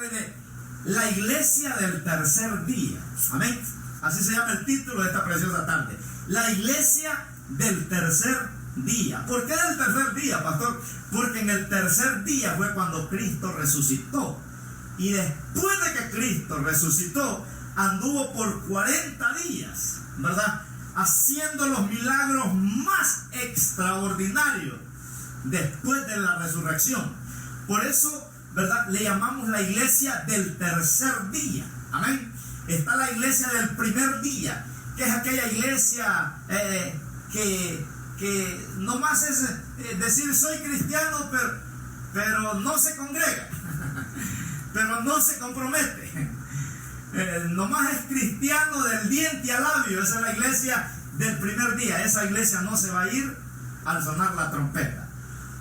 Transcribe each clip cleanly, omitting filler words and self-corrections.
hablarle de la iglesia del tercer día. Amén. Así se llama el título de esta preciosa tarde. La iglesia del tercer día. ¿Por qué del tercer día, pastor? Porque en el tercer día fue cuando Cristo resucitó. Y después de que Cristo resucitó, anduvo por 40 días, ¿verdad?, haciendo los milagros más extraordinarios después de la resurrección. Por eso, ¿verdad?, le llamamos la iglesia del tercer día. Amén. Está la iglesia del primer día, que es aquella iglesia que nomás es decir soy cristiano, pero no se congrega, pero no se compromete. Nomás es cristiano del diente al labio. Esa es la iglesia del primer día. Esa iglesia no se va a ir al sonar la trompeta.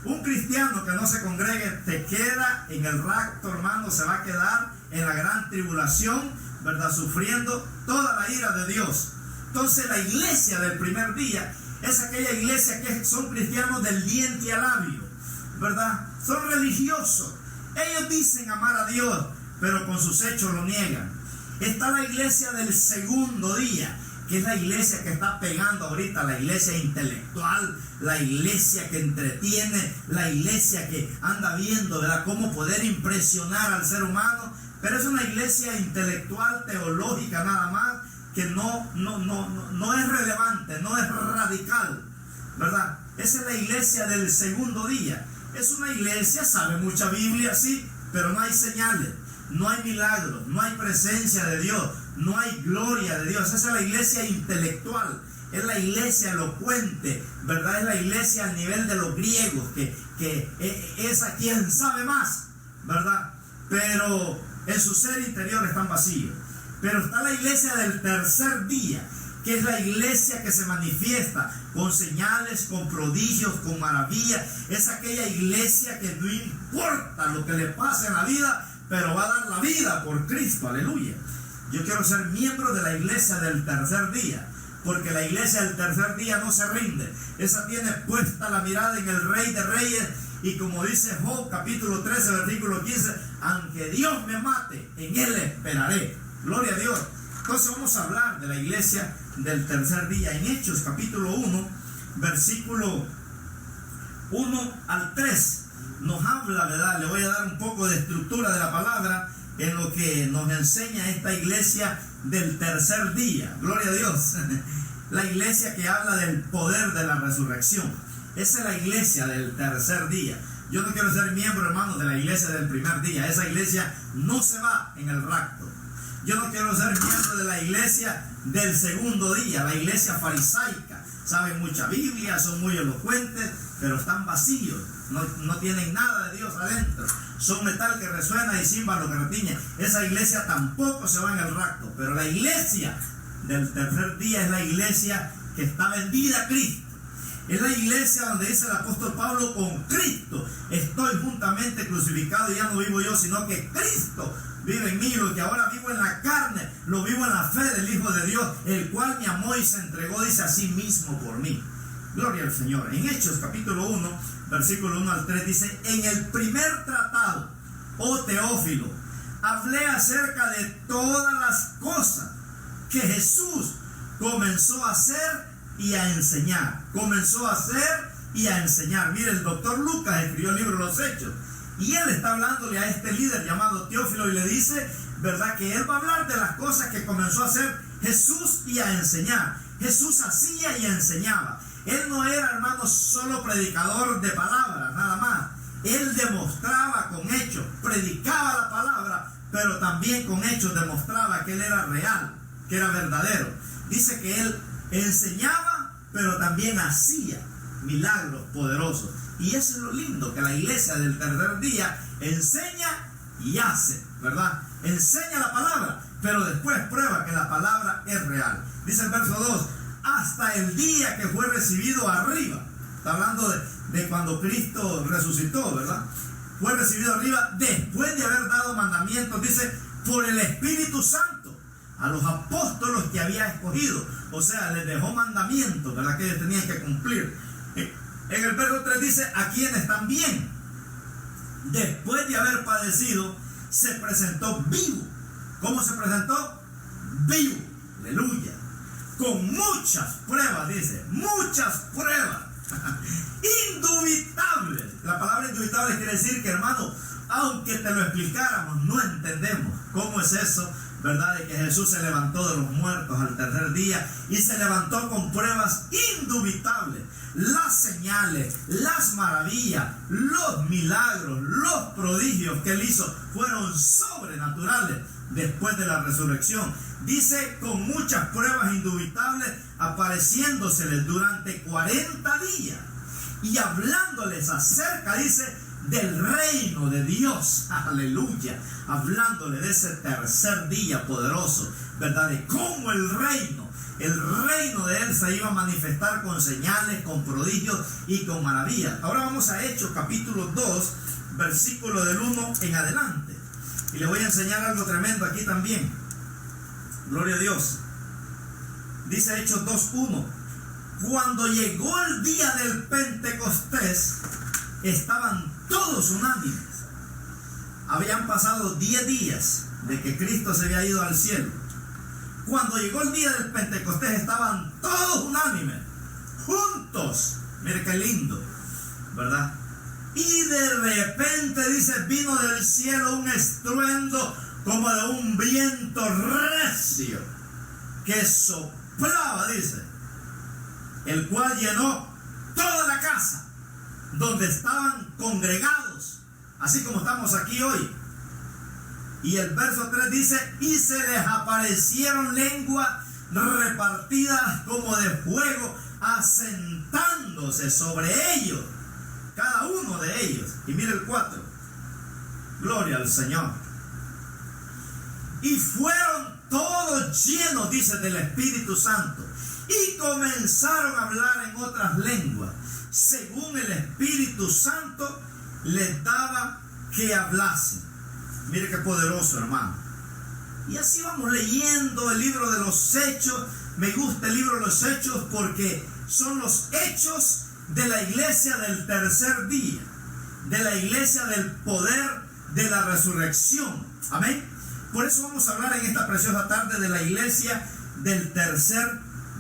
Un cristiano que no se congregue te queda en el rapto, hermano. Se va a quedar en la gran tribulación, ¿verdad?, sufriendo toda la ira de Dios. Entonces la iglesia del primer día es aquella iglesia que son cristianos del diente al labio, ¿verdad? Son religiosos. Ellos dicen amar a Dios, pero con sus hechos lo niegan. Está la iglesia del segundo día, que es la iglesia que está pegando ahorita, la iglesia intelectual, la iglesia que entretiene, la iglesia que anda viendo, ¿verdad?, cómo poder impresionar al ser humano, pero es una iglesia intelectual, teológica nada más, que no es relevante, no es radical, ¿verdad? Esa es la iglesia del segundo día. Es una iglesia, sabe mucha Biblia, sí, pero no hay señales, no hay milagros, no hay presencia de Dios, no hay gloria de Dios. Esa es la iglesia intelectual, es la iglesia elocuente, ¿verdad? Es la iglesia al nivel de los griegos, que es a quien sabe más, ¿verdad? Pero en su ser interior están vacíos. Pero está la iglesia del tercer día, que es la iglesia que se manifiesta con señales, con prodigios, con maravillas. Es aquella iglesia que no importa lo que le pase en la vida, pero va a dar la vida por Cristo. Aleluya. Yo quiero ser miembro de la iglesia del tercer día, porque la iglesia del tercer día no se rinde. Esa tiene puesta la mirada en el Rey de Reyes, y como dice Job capítulo 13 versículo 15, aunque Dios me mate, en Él esperaré. Gloria a Dios. Entonces vamos a hablar de la iglesia del tercer día. En Hechos capítulo 1 versículo 1 al 3 nos habla, ¿verdad? Le voy a dar un poco de estructura de la palabra en lo que nos enseña esta iglesia del tercer día. Gloria a Dios. La iglesia que habla del poder de la resurrección. Esa es la iglesia del tercer día. Yo no quiero ser miembro, hermanos, de la iglesia del primer día. Esa iglesia no se va en el rapto. Yo no quiero ser miembro de la iglesia del segundo día, la iglesia farisaica. Saben mucha Biblia, son muy elocuentes, pero están vacíos. No tienen nada de Dios adentro. Son metal que resuena y címbalo que retiñe. Esa iglesia tampoco se va en el rapto. Pero la iglesia del tercer día es la iglesia que está vendida a Cristo. Es la iglesia donde dice el apóstol Pablo: con Cristo estoy juntamente crucificado, y ya no vivo yo, sino que Cristo vive en mí. Lo que ahora vivo en la carne, lo vivo en la fe del Hijo de Dios, el cual me amó y se entregó, dice, a sí mismo por mí. Gloria al Señor. En Hechos capítulo 1, versículo 1 al 3 dice: en el primer tratado, oh Teófilo, hablé acerca de todas las cosas que Jesús comenzó a hacer y a enseñar. Comenzó a hacer y a enseñar. Mire, el doctor Lucas escribió el libro de los Hechos, y él está hablándole a este líder llamado Teófilo, y le dice, ¿verdad?, que él va a hablar de las cosas que comenzó a hacer Jesús y a enseñar. Jesús hacía y enseñaba. Él no era, hermanos, solo predicador de palabras, nada más. Él demostraba con hechos, predicaba la palabra, pero también con hechos demostraba que él era real, que era verdadero. Dice que él enseñaba, pero también hacía milagros poderosos. Y eso es lo lindo, que la iglesia del tercer día enseña y hace, ¿verdad? Enseña la palabra, pero después prueba que la palabra es real. Dice el verso 2, hasta el día que fue recibido arriba. Está hablando de cuando Cristo resucitó, ¿verdad? Fue recibido arriba después de haber dado mandamientos, dice, por el Espíritu Santo a los apóstolos que había escogido. O sea, les dejó mandamientos, ¿verdad?, que ellos tenían que cumplir. En el verso 3 dice, a quienes también, después de haber padecido, se presentó vivo. ¿Cómo se presentó? Vivo. Aleluya. Con muchas pruebas, dice, muchas pruebas. Indubitables. La palabra indubitable quiere decir que, hermano, aunque te lo explicáramos, no entendemos cómo es eso, ¿verdad? De que Jesús se levantó de los muertos al tercer día y se levantó con pruebas indubitables. Las señales, las maravillas, los milagros, los prodigios que él hizo fueron sobrenaturales después de la resurrección. Dice, con muchas pruebas indubitables, apareciéndoseles durante 40 días y hablándoles acerca, dice, del reino de Dios. Aleluya. Hablándole de ese tercer día poderoso, ¿verdad? De cómo el reino de él se iba a manifestar con señales, con prodigios y con maravillas. Ahora vamos a Hechos capítulo 2, versículo del 1 en adelante. Y les voy a enseñar algo tremendo aquí también. Gloria a Dios. Dice Hechos 2:1. Cuando llegó el día del Pentecostés, estaban todos unánimes. Habían pasado 10 días de que Cristo se había ido al cielo. Cuando llegó el día del Pentecostés, estaban todos unánimes, juntos. Mire qué lindo, ¿verdad? Y de repente, dice, vino del cielo un estruendo como de un viento recio que soplaba, dice, el cual llenó toda la casa donde estaban congregados, así como estamos aquí hoy. Y el verso 3 dice, y se les aparecieron lenguas repartidas como de fuego, asentándose sobre ellos, cada uno de ellos. Y mire el 4, gloria al Señor. Y fueron todos llenos, dice, del Espíritu Santo, y comenzaron a hablar en otras lenguas, según el Espíritu Santo les daba que hablasen. Mire qué poderoso, hermano. Y así vamos leyendo el libro de los Hechos. Me gusta el libro de los Hechos porque son los hechos de la iglesia del tercer día, de la iglesia del poder de la resurrección. Amén. Por eso vamos a hablar en esta preciosa tarde de la iglesia del tercer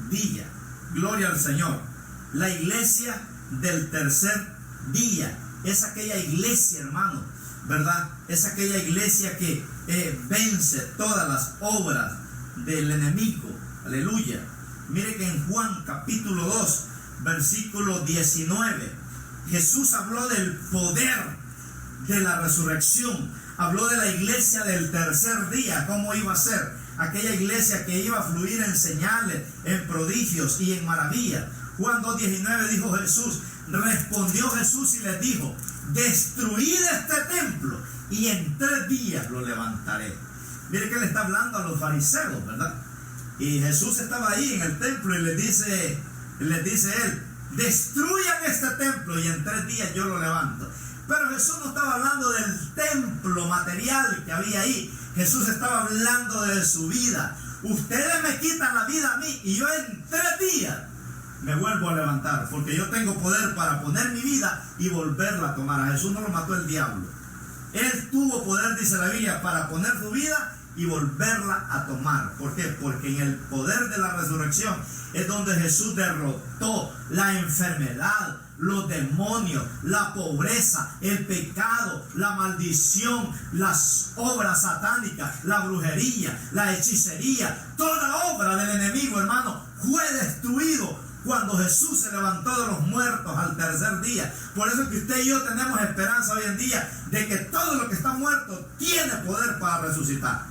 día. Gloria al Señor. La iglesia del tercer día es aquella iglesia, hermano, ¿verdad? Es aquella iglesia que vence todas las obras del enemigo. Aleluya. Mire que en Juan capítulo 2, versículo 19, Jesús habló del poder de la resurrección. Habló de la iglesia del tercer día, cómo iba a ser aquella iglesia que iba a fluir en señales, en prodigios y en maravillas. Juan 2:19 dijo Jesús, respondió Jesús y les dijo, destruid este templo y en 3 días lo levantaré. Mire que le está hablando a los fariseos, ¿verdad? Y Jesús estaba ahí en el templo y les dice él, destruyan este templo y en 3 días yo lo levanto. Pero Jesús no estaba hablando del templo material que había ahí. Jesús estaba hablando de su vida. Ustedes me quitan la vida a mí y yo en 3 días me vuelvo a levantar, porque yo tengo poder para poner mi vida y volverla a tomar. A Jesús no lo mató el diablo. Él tuvo poder, dice la Biblia, para poner su vida y volverla a tomar. ¿Por qué? Porque en el poder de la resurrección es donde Jesús derrotó la enfermedad, los demonios, la pobreza, el pecado, la maldición, las obras satánicas, la brujería, la hechicería. Toda obra del enemigo, hermano, fue destruido cuando Jesús se levantó de los muertos al tercer día. Por eso es que usted y yo tenemos esperanza hoy en día de que todo lo que está muerto tiene poder para resucitar.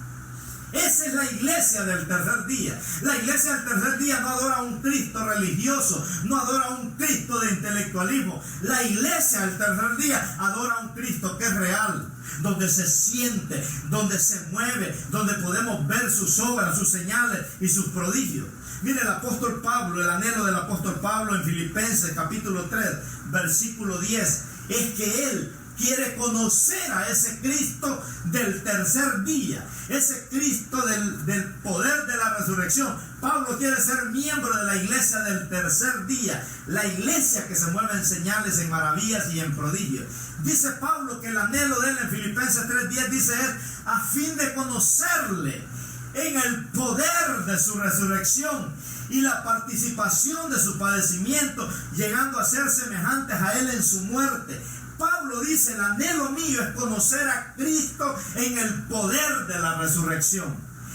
Esa es la iglesia del tercer día. La iglesia del tercer día no adora a un Cristo religioso, no adora a un Cristo de intelectualismo. La iglesia del tercer día adora a un Cristo que es real, donde se siente, donde se mueve, donde podemos ver sus obras, sus señales y sus prodigios. Mire el apóstol Pablo, el anhelo del apóstol Pablo en Filipenses capítulo 3, versículo 10, es que él quiere conocer a ese Cristo del tercer día, ese Cristo del poder de la resurrección. Pablo quiere ser miembro de la iglesia del tercer día, la iglesia que se mueve en señales, en maravillas y en prodigios. Dice Pablo que el anhelo de él en Filipenses 3:10 dice es a fin de conocerle en el poder de su resurrección y la participación de su padecimiento, llegando a ser semejantes a él en su muerte. Pablo dice: el anhelo mío es conocer a Cristo en el poder de la resurrección.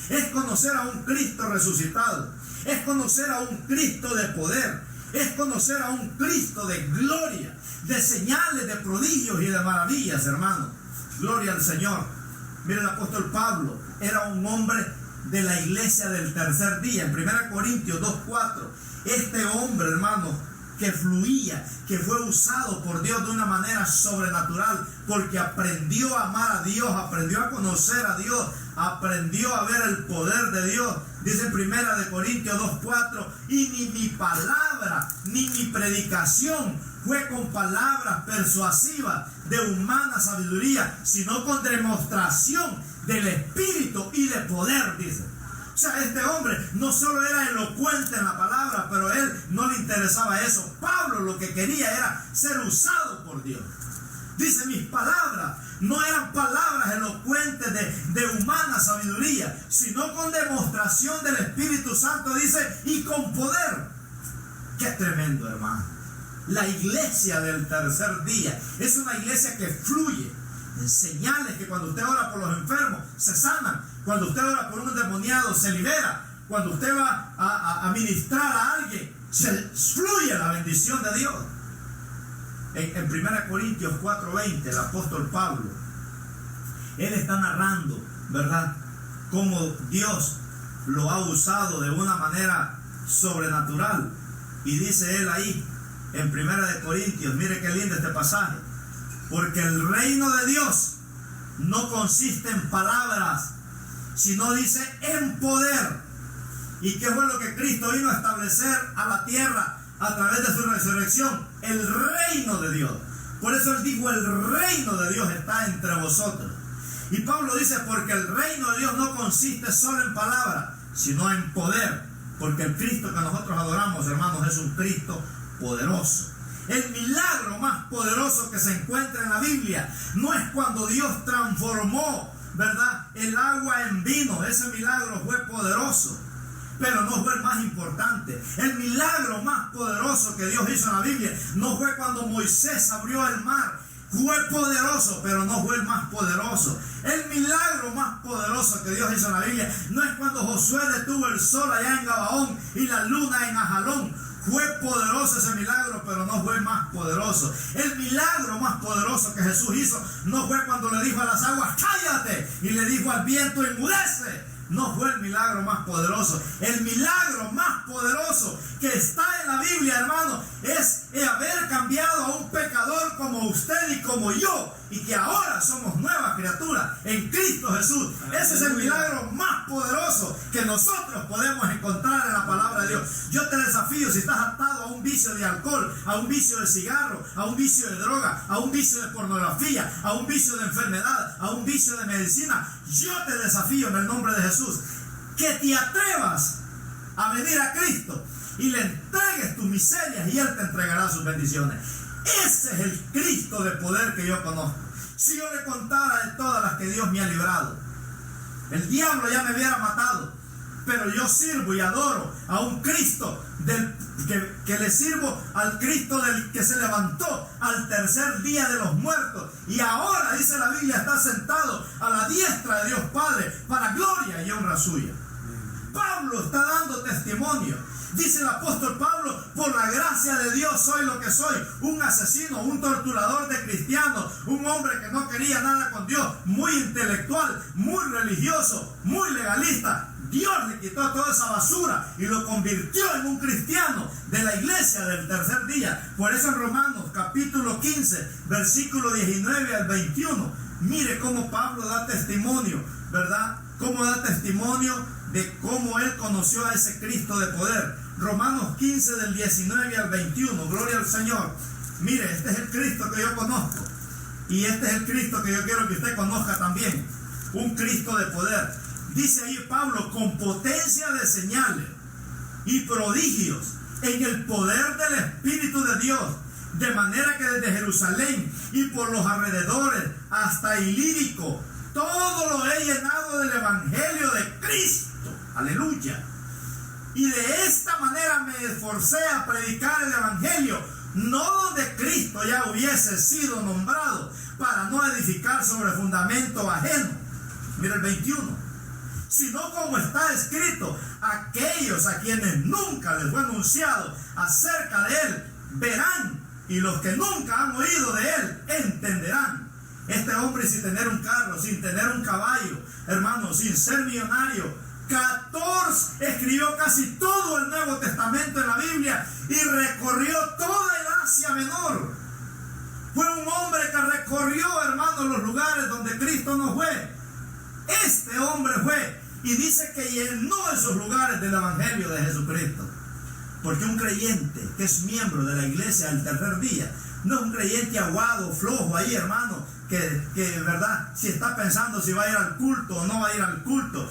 Es conocer a un Cristo resucitado. Es conocer a un Cristo de poder. Es conocer a un Cristo de gloria, de señales, de prodigios y de maravillas, hermano. Gloria al Señor. Mira, el apóstol Pablo era un hombre de la iglesia del tercer día. En 1 Corintios 2:4, este hombre, hermano, que fluía, que fue usado por Dios de una manera sobrenatural, porque aprendió a amar a Dios, aprendió a conocer a Dios, aprendió a ver el poder de Dios. Dice en 1 Corintios 2:4, y ni mi palabra ni mi predicación fue con palabras persuasivas de humana sabiduría, sino con demostración del Espíritu y de poder, dice. O sea, este hombre no solo era elocuente en la palabra, pero a él no le interesaba eso. Pablo lo que quería era ser usado por Dios. Dice: mis palabras no eran palabras elocuentes de humana sabiduría, sino con demostración del Espíritu Santo, dice, y con poder. Qué tremendo, hermano. La iglesia del tercer día es una iglesia que fluye en señales, que cuando usted ora por los enfermos se sanan, cuando usted ora por un endemoniado se libera, cuando usted va a ministrar a alguien se fluye la bendición de Dios. En 1 Corintios 4:20, el apóstol Pablo, él está narrando, ¿verdad?, cómo Dios lo ha usado de una manera sobrenatural. Y dice él ahí en 1 Corintios, mire qué lindo este pasaje: porque el reino de Dios no consiste en palabras, sino, dice, en poder. ¿Y qué fue lo que Cristo vino a establecer a la tierra a través de su resurrección? El reino de Dios. Por eso él dijo: el reino de Dios está entre vosotros. Y Pablo dice: porque el reino de Dios no consiste solo en palabras, sino en poder. Porque el Cristo que nosotros adoramos, hermanos, es un Cristo poderoso. El milagro más poderoso que se encuentra en la Biblia no es cuando Dios transformó, ¿verdad?, el agua en vino. Ese milagro fue poderoso, pero no fue el más importante. El milagro más poderoso que Dios hizo en la Biblia no fue cuando Moisés abrió el mar. Fue poderoso, pero no fue el más poderoso. El milagro más poderoso que Dios hizo en la Biblia no es cuando Josué detuvo el sol allá en Gabaón y la luna en Ajalón. Fue poderoso ese milagro, pero no fue el más poderoso. El milagro más poderoso que Jesús hizo no fue cuando le dijo a las aguas: cállate, y le dijo al viento: enmudece. No fue el milagro más poderoso. El milagro más poderoso que está en la Biblia, hermano, es haber cambiado a un pecador como usted y como yo, y que ahora somos nuevas criaturas en Cristo Jesús. Ese es el milagro más poderoso que nosotros podemos encontrar en la palabra de Dios. Yo te desafío: si estás atado a un vicio de alcohol, a un vicio de cigarro, a un vicio de droga, a un vicio de pornografía, a un vicio de enfermedad, a un vicio de medicina, yo te desafío en el nombre de Jesús que te atrevas a venir a Cristo y le entregues tus miserias, y Él te entregará sus bendiciones. Ese es el Cristo de poder que yo conozco. Si yo le contara de todas las que Dios me ha librado, el diablo ya me hubiera matado. Pero yo sirvo y adoro a un Cristo que le sirvo al Cristo del que se levantó al tercer día de los muertos, y ahora, dice la Biblia, está sentado a la diestra de Dios Padre para gloria y honra suya. Pablo está dando testimonio. Dice el apóstol Pablo: por la gracia de Dios soy lo que soy, un asesino, un torturador de cristianos, un hombre que no quería nada con Dios, muy intelectual, muy religioso, muy legalista. Dios le quitó toda esa basura y lo convirtió en un cristiano de la iglesia del tercer día. Por eso en Romanos capítulo 15, versículo 19 al 21, mire cómo Pablo da testimonio, ¿verdad? Cómo da testimonio de cómo él conoció a ese Cristo de poder. Romanos 15 del 19 al 21, gloria al Señor. Mire, este es el Cristo que yo conozco, y este es el Cristo que yo quiero que usted conozca también, un Cristo de poder. Dice ahí Pablo: con potencia de señales y prodigios en el poder del Espíritu de Dios, de manera que desde Jerusalén y por los alrededores hasta Ilírico, todo lo he llenado del Evangelio de Cristo. Aleluya. Y de esta manera me esforcé a predicar el Evangelio, no donde Cristo ya hubiese sido nombrado, para no edificar sobre fundamento ajeno. Mira el 21. Sino como está escrito, aquellos a quienes nunca les fue anunciado acerca de él verán, y los que nunca han oído de él entenderán. Este hombre, sin tener un carro, sin tener un caballo, hermano, sin ser millonario, escribió casi todo el Nuevo Testamento en la Biblia y recorrió toda el Asia Menor. Fue un hombre que recorrió, hermano, los lugares donde Cristo no fue. Este hombre fue y dice que llenó esos lugares del Evangelio de Jesucristo. Porque un creyente que es miembro de la iglesia del tercer día no es un creyente aguado, flojo ahí, hermano, que verdad, si está pensando si va a ir al culto o no va a ir al culto.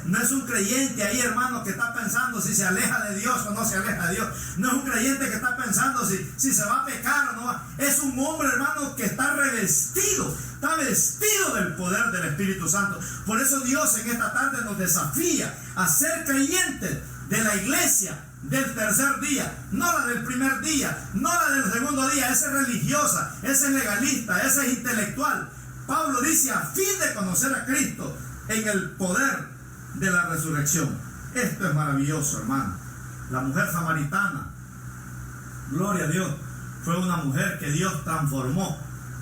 No es un creyente ahí, hermano, que está pensando si se aleja de Dios o no se aleja de Dios. No es un creyente que está pensando si se va a pecar o no va. Es un hombre, hermano, que está revestido, está vestido del poder del Espíritu Santo. Por eso Dios en esta tarde nos desafía a ser creyentes de la iglesia del tercer día, no la del primer día, no la del segundo día. Esa es religiosa, esa es legalista, esa es intelectual. Pablo dice, a fin de conocer a Cristo en el poder de la resurrección. Esto es maravilloso, hermano. La mujer samaritana, gloria a Dios, fue una mujer que Dios transformó.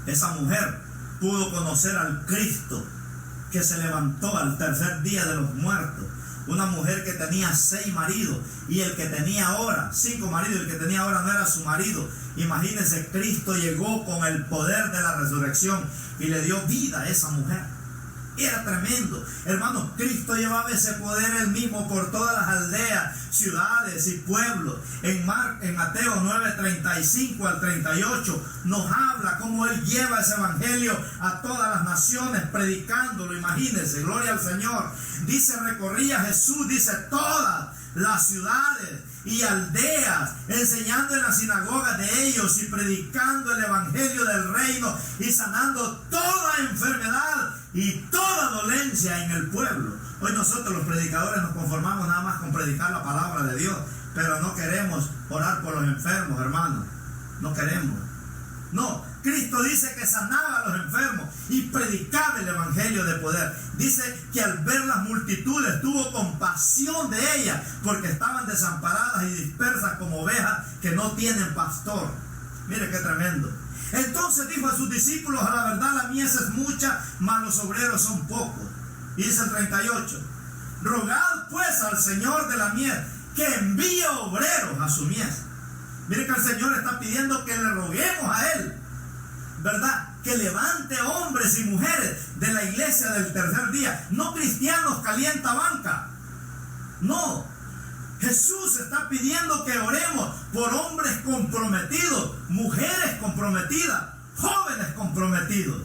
Esa mujer pudo conocer al Cristo que se levantó al tercer día de los muertos. Una mujer que tenía 6 maridos y el que tenía ahora 5 maridos, y el que tenía ahora no era su marido. Imagínense, Cristo llegó con el poder de la resurrección y le dio vida a esa mujer. Era tremendo, hermanos. Cristo llevaba ese poder él mismo por todas las aldeas, ciudades y pueblos. En Mateo 9:35 al 38 nos habla cómo él lleva ese evangelio a todas las naciones, predicándolo. Imagínense, gloria al Señor. Dice, recorría Jesús, dice, todas las ciudades y aldeas, enseñando en las sinagogas de ellos y predicando el evangelio del reino y sanando toda enfermedad y toda dolencia en el pueblo. Hoy nosotros los predicadores nos conformamos nada más con predicar la palabra de Dios, pero no queremos orar por los enfermos, hermanos. No queremos. No, Cristo dice que sanaba a los enfermos y predicaba el evangelio de poder. Dice que al ver las multitudes tuvo compasión de ellas, porque estaban desamparadas y dispersas como ovejas que no tienen pastor. Mire qué tremendo. Entonces dijo a sus discípulos, a la verdad la mies es mucha, mas los obreros son pocos. Y dice el 38, rogad pues al Señor de la mies que envíe obreros a su mies. Mire que el Señor está pidiendo que le roguemos a Él, ¿verdad? Que levante hombres y mujeres de la iglesia del tercer día, no cristianos calienta banca. No, Jesús está pidiendo que oremos por hombres comprometidos, mujeres comprometidas, jóvenes comprometidos.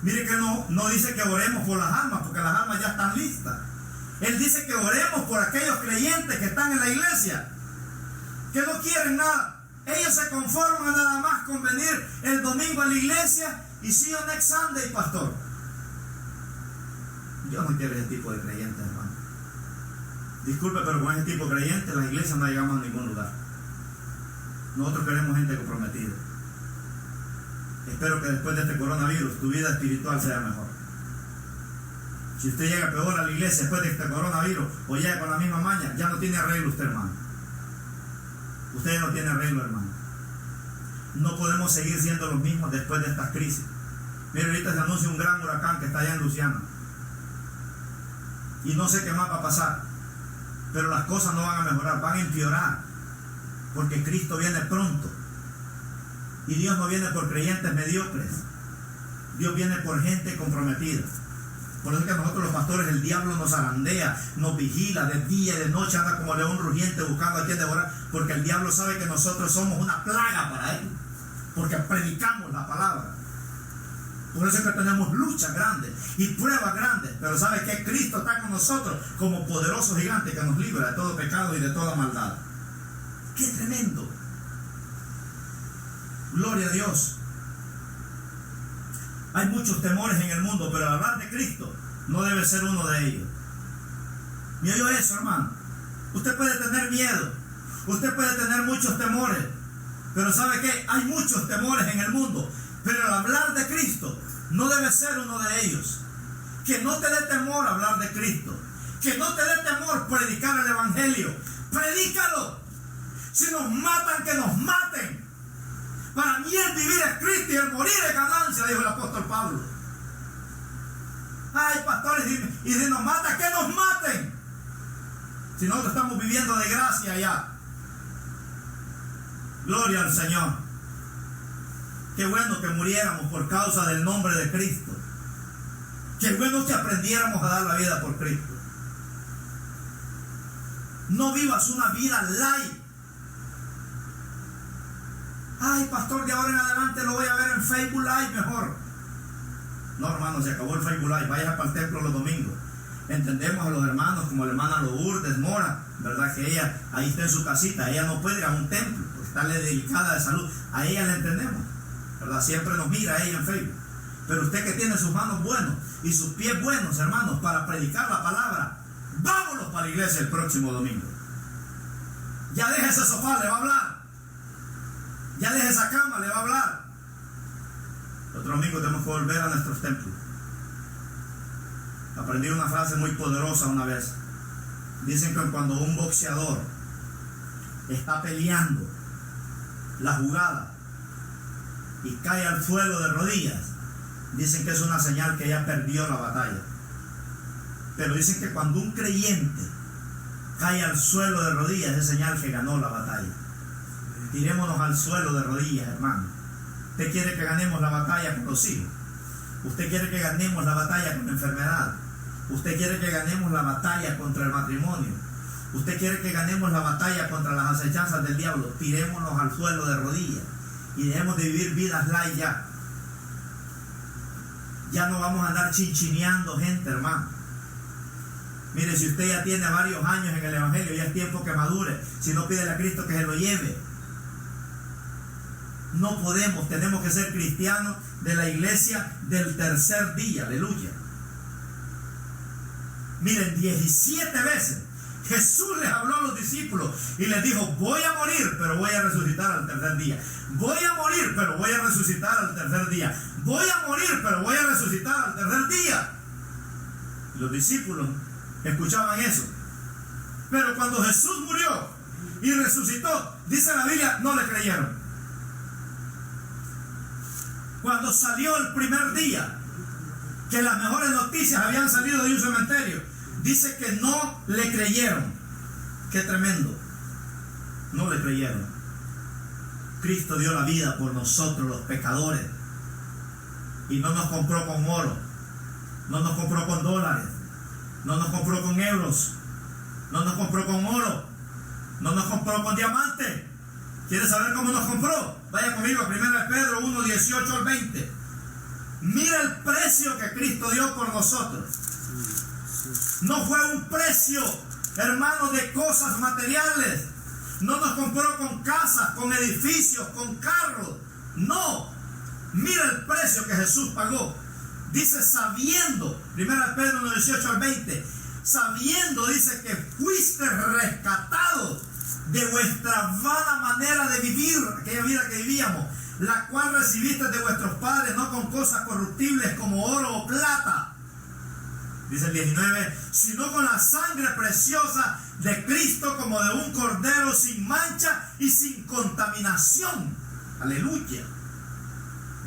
Mire que no dice que oremos por las almas, porque las almas ya están listas. Él dice que oremos por aquellos creyentes que están en la iglesia, que no quieren nada. Ellos se conforman nada más con venir el domingo a la iglesia y see you next Sunday, pastor. Yo no quiero ese tipo de creyentes, hermano. Disculpe, pero con ese tipo de creyentes las iglesias no llegamos a ningún lugar. Nosotros queremos gente comprometida. Espero que después de este coronavirus tu vida espiritual sea mejor. Si usted llega peor a la iglesia después de este coronavirus o llega con la misma maña, ya no tiene arreglo usted, hermano. Usted ya no tiene arreglo, hermano. No podemos seguir siendo los mismos después de estas crisis. Mire, ahorita se anuncia un gran huracán que está allá en Luciana. Y no sé qué más va a pasar. Pero las cosas no van a mejorar, van a empeorar. Porque Cristo viene pronto. Y Dios no viene por creyentes mediocres. Dios viene por gente comprometida. Por eso es que a nosotros los pastores el diablo nos zarandea, nos vigila de día y de noche, anda como león rugiente buscando a quien devorar, porque el diablo sabe que nosotros somos una plaga para él, porque predicamos la palabra. Por eso es que tenemos luchas grandes y pruebas grandes, pero sabe que Cristo está con nosotros como poderoso gigante que nos libra de todo pecado y de toda maldad. ¡Qué tremendo! Gloria a Dios. Hay muchos temores en el mundo, pero hablar de Cristo no debe ser uno de ellos. ¿Me oyó eso, hermano? Usted puede tener miedo, usted puede tener muchos temores, pero ¿sabe qué? Hay muchos temores en el mundo, pero el hablar de Cristo no debe ser uno de ellos. Que no te dé temor hablar de Cristo, que no te dé temor predicar el Evangelio. Predícalo. Si nos matan, que nos maten. Para mí el vivir es Cristo y el morir es ganancia, dijo el apóstol Pablo. Ay, pastores, y si nos matan, que nos maten. Si nosotros estamos viviendo de gracia ya. Gloria al Señor. Qué bueno que muriéramos por causa del nombre de Cristo. Qué bueno que aprendiéramos a dar la vida por Cristo. No vivas una vida light. Ay, pastor, de ahora en adelante lo voy a ver en Facebook Live mejor. No, hermano, se acabó el Facebook Live. Vaya para el templo los domingos. Entendemos a los hermanos, como la hermana Lourdes Mora, ¿verdad? Que ella ahí está en su casita. Ella no puede ir a un templo, porque está delicada de salud. A ella la entendemos, ¿verdad? Siempre nos mira a ella en Facebook. Pero usted que tiene sus manos buenos y sus pies buenos, hermanos, para predicar la palabra, vámonos para la iglesia el próximo domingo. Ya deje ese sofá, le va a hablar. Ya deje esa cama, le va a hablar. El otro domingo tenemos que volver a nuestros templos. Aprendí una frase muy poderosa una vez. Dicen que cuando un boxeador está peleando la jugada y cae al suelo de rodillas, dicen que es una señal que ya perdió la batalla. Pero dicen que cuando un creyente cae al suelo de rodillas, es señal que ganó la batalla. Tirémonos al suelo de rodillas, hermano. Usted quiere que ganemos la batalla con los hijos. Usted quiere que ganemos la batalla con la enfermedad. Usted quiere que ganemos la batalla contra el matrimonio. Usted quiere que ganemos la batalla contra las acechanzas del diablo. Tirémonos al suelo de rodillas y dejemos de vivir vidas light ya. Ya no vamos a andar chinchineando gente, hermano. Mire, si usted ya tiene varios años en el Evangelio, ya es tiempo que madure. Si no, pídele a Cristo que se lo lleve. No podemos, tenemos que ser cristianos de la iglesia del tercer día. Aleluya. Miren, 17 veces Jesús les habló a los discípulos y les dijo: voy a morir, pero voy a resucitar al tercer día. Voy a morir, pero voy a resucitar al tercer día. Voy a morir, pero voy a resucitar al tercer día. Y los discípulos escuchaban eso. Pero cuando Jesús murió y resucitó, dice la Biblia, no le creyeron. Cuando salió el primer día, que las mejores noticias habían salido de un cementerio, dice que no le creyeron. Qué tremendo. No le creyeron. Cristo dio la vida por nosotros los pecadores. Y no nos compró con oro. No nos compró con dólares. No nos compró con euros. No nos compró con oro. No nos compró con diamantes. ¿Quiere saber cómo nos compró? Vaya conmigo a 1 Pedro 1, 18 al 20. Mira el precio que Cristo dio por nosotros. No fue un precio, hermano, de cosas materiales. No nos compró con casas, con edificios, con carros. No. Mira el precio que Jesús pagó. Dice, sabiendo, 1 Pedro 1, 18 al 20, sabiendo, dice, que fuiste rescatados de vuestra vana manera de vivir, aquella vida que vivíamos, la cual recibiste de vuestros padres, no con cosas corruptibles como oro o plata, dice el 19, sino con la sangre preciosa de Cristo, como de un cordero sin mancha y sin contaminación. Aleluya.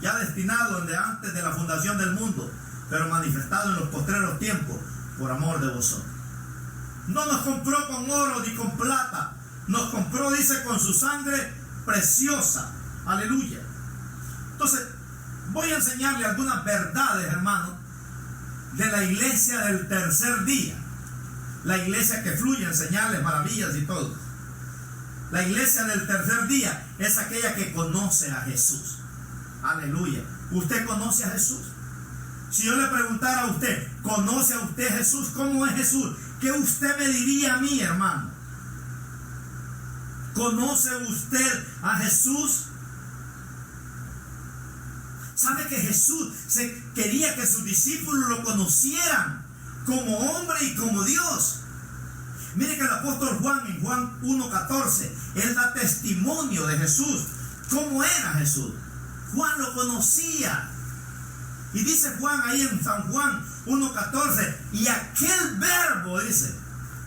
Ya destinado desde antes de la fundación del mundo, pero manifestado en los postreros tiempos por amor de vosotros. No nos compró con oro ni con plata. Nos compró, dice, con su sangre preciosa. Aleluya. Entonces, voy a enseñarle algunas verdades, hermanos, de la iglesia del tercer día. La iglesia que fluye en señales, maravillas y todo. La iglesia del tercer día es aquella que conoce a Jesús. Aleluya. ¿Usted conoce a Jesús? Si yo le preguntara a usted, ¿conoce a usted Jesús? ¿Cómo es Jesús? ¿Qué usted me diría a mí, hermano? ¿Conoce usted a Jesús? ¿Sabe que Jesús quería que sus discípulos lo conocieran como hombre y como Dios? Mire que el apóstol Juan, en Juan 1:14, él da testimonio de Jesús. ¿Cómo era Jesús? Juan lo conocía. Y dice Juan ahí en San Juan 1:14, y aquel verbo, dice,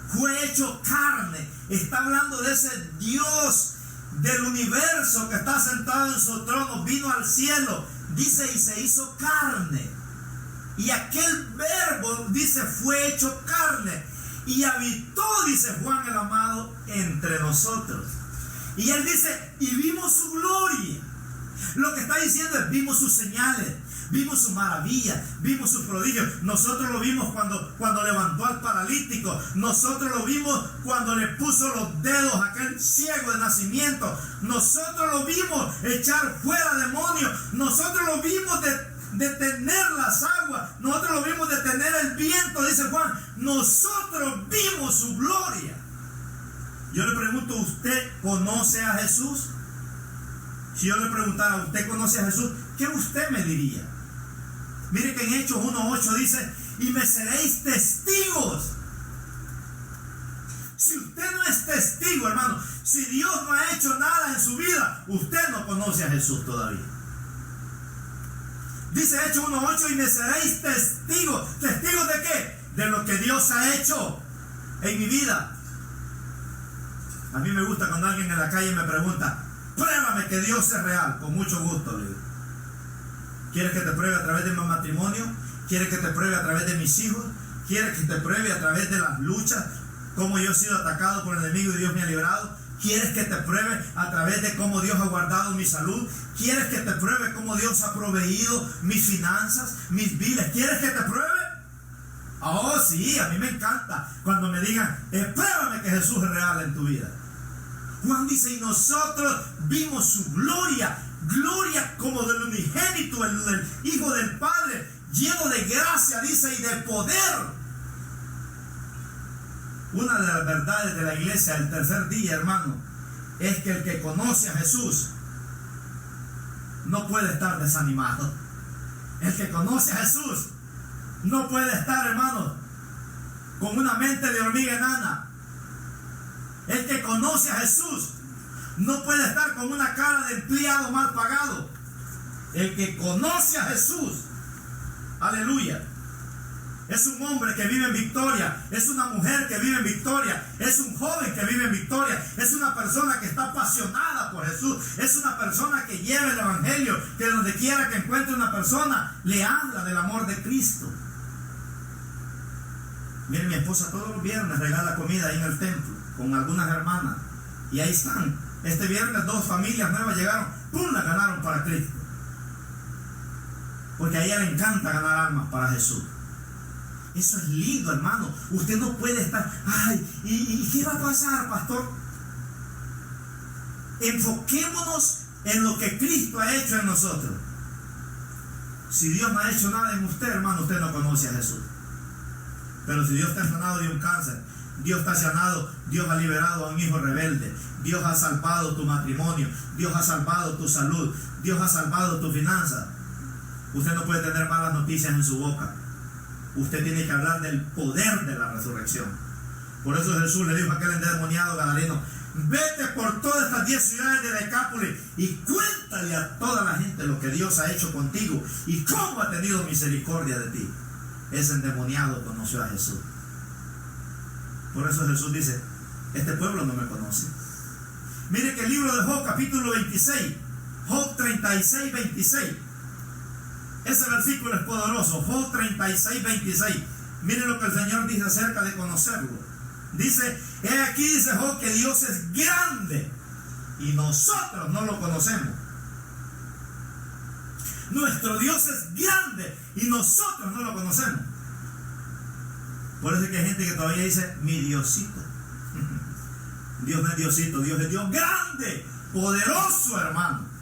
fue hecho carne. Está hablando de ese Dios del universo que está sentado en su trono, vino al cielo, dice, y se hizo carne. Y aquel verbo, dice, fue hecho carne y habitó, dice Juan el amado, entre nosotros. Y él dice, y vimos su gloria. Lo que está diciendo es, vimos sus señales, vimos sus maravillas, vimos sus prodigios. Nosotros lo vimos cuando levantó al paralítico. Nosotros lo vimos cuando le puso los dedos a aquel ciego de nacimiento. Nosotros lo vimos echar fuera demonios. Nosotros lo vimos detener las aguas. Nosotros lo vimos detener el viento, dice Juan. Nosotros vimos su gloria. Yo le pregunto, ¿usted conoce a Jesús? Si yo le preguntara, ¿usted conoce a Jesús? ¿Qué usted me diría? Mire que en Hechos 1:8 dice, y me seréis testigos. Si usted no es testigo, hermano, si Dios no ha hecho nada en su vida, usted no conoce a Jesús todavía. Dice Hechos 1:8, y me seréis testigos. ¿Testigos de qué? De lo que Dios ha hecho en mi vida. A mí me gusta cuando alguien en la calle me pregunta, pruébame que Dios es real. Con mucho gusto le digo. ¿Quieres que te pruebe a través de mi matrimonio? ¿Quieres que te pruebe a través de mis hijos? ¿Quieres que te pruebe a través de las luchas? ¿Cómo yo he sido atacado por el enemigo y Dios me ha librado? ¿Quieres que te pruebe a través de cómo Dios ha guardado mi salud? ¿Quieres que te pruebe cómo Dios ha proveído mis finanzas, mis viles? ¿Quieres que te pruebe? Oh, sí, a mí me encanta cuando me digan, pruébame que Jesús es real en tu vida. Juan dice, y nosotros vimos su gloria, gloria como del unigénito, el Hijo del Padre, lleno de gracia, dice, y de poder. Una de las verdades de la iglesia el tercer día, hermano, es que el que conoce a Jesús no puede estar desanimado. El que conoce a Jesús no puede estar, hermano, con una mente de hormiga enana. El que conoce a Jesús no puede estar con una cara de empleado mal pagado. El que conoce a Jesús, aleluya, es un hombre que vive en victoria, es una mujer que vive en victoria, es un joven que vive en victoria, es una persona que está apasionada por Jesús, es una persona que lleva el evangelio, que donde quiera que encuentre una persona, le habla del amor de Cristo. Miren, mi esposa todos los viernes regala comida ahí en el templo, con algunas hermanas, y ahí están. Este viernes 2 familias nuevas llegaron, ¡pum!, las ganaron para Cristo. Porque a ella le encanta ganar almas para Jesús. Eso es lindo, hermano. Usted no puede estar, ay, ¿y qué va a pasar, pastor? Enfoquémonos en lo que Cristo ha hecho en nosotros. Si Dios no ha hecho nada en usted, hermano, usted no conoce a Jesús. Pero si Dios te ha sanado de un cáncer, Dios te ha sanado, Dios ha liberado a un hijo rebelde, Dios ha salvado tu matrimonio, Dios ha salvado tu salud, Dios ha salvado tu finanza, usted no puede tener malas noticias en su boca. Usted tiene que hablar del poder de la resurrección. Por eso Jesús le dijo a aquel endemoniado gadareno, vete por todas estas 10 ciudades de Decápolis y cuéntale a toda la gente lo que Dios ha hecho contigo y cómo ha tenido misericordia de ti. Ese endemoniado conoció a Jesús. Por eso Jesús dice, este pueblo no me conoce. Mire que el libro de Job, capítulo 26, Job 36, 26. Ese versículo es poderoso. Job 36, 26. Mire lo que el Señor dice acerca de conocerlo. Dice, he aquí, dice Job, que Dios es grande y nosotros no lo conocemos. Nuestro Dios es grande y nosotros no lo conocemos. Por eso es que hay gente que todavía dice, mi Diosito. Dios no es Diosito, Dios es Dios grande, poderoso, hermano.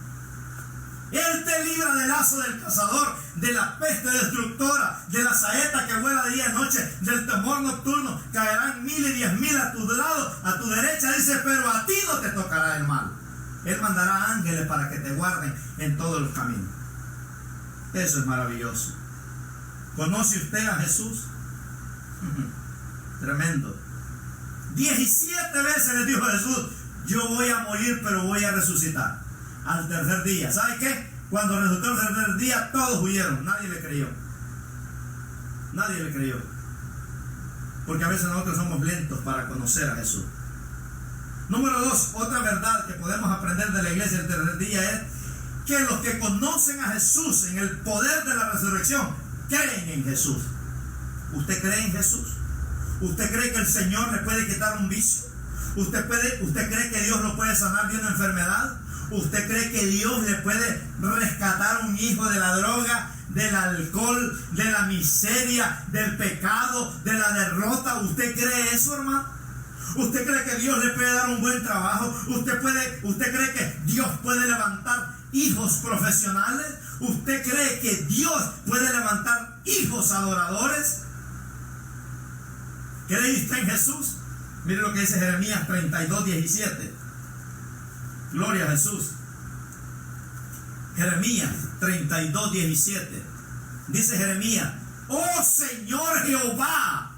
Él te libra del lazo del cazador, de la peste destructora, de la saeta que vuela de día y noche, del temor nocturno. Caerán 1000 y 10,000 a tu lado, a tu derecha, dice, pero a ti no te tocará el mal. Él mandará ángeles para que te guarden en todos los caminos. Eso es maravilloso. ¿Conoce usted a Jesús? Tremendo. 17 veces le dijo Jesús: yo voy a morir, pero voy a resucitar al tercer día. ¿Sabe qué? Cuando resucitó el tercer día, todos huyeron. Nadie le creyó. Nadie le creyó. Porque a veces nosotros somos lentos para conocer a Jesús. Número 2, otra verdad que podemos aprender de la iglesia del tercer día es que los que conocen a Jesús en el poder de la resurrección creen en Jesús. ¿Usted cree en Jesús? ¿Usted cree que el Señor le puede quitar un vicio? ¿Usted cree que Dios lo puede sanar de una enfermedad? ¿Usted cree que Dios le puede rescatar un hijo de la droga, del alcohol, de la miseria, del pecado, de la derrota? ¿Usted cree eso, hermano? ¿Usted cree que Dios le puede dar un buen trabajo? ¿Usted cree que Dios puede levantar hijos profesionales? ¿Usted cree que Dios puede levantar hijos adoradores? ¿Cree usted en Jesús? Mire lo que dice Jeremías 32:17. Gloria a Jesús. Jeremías 32:17. Dice Jeremías: oh Señor Jehová,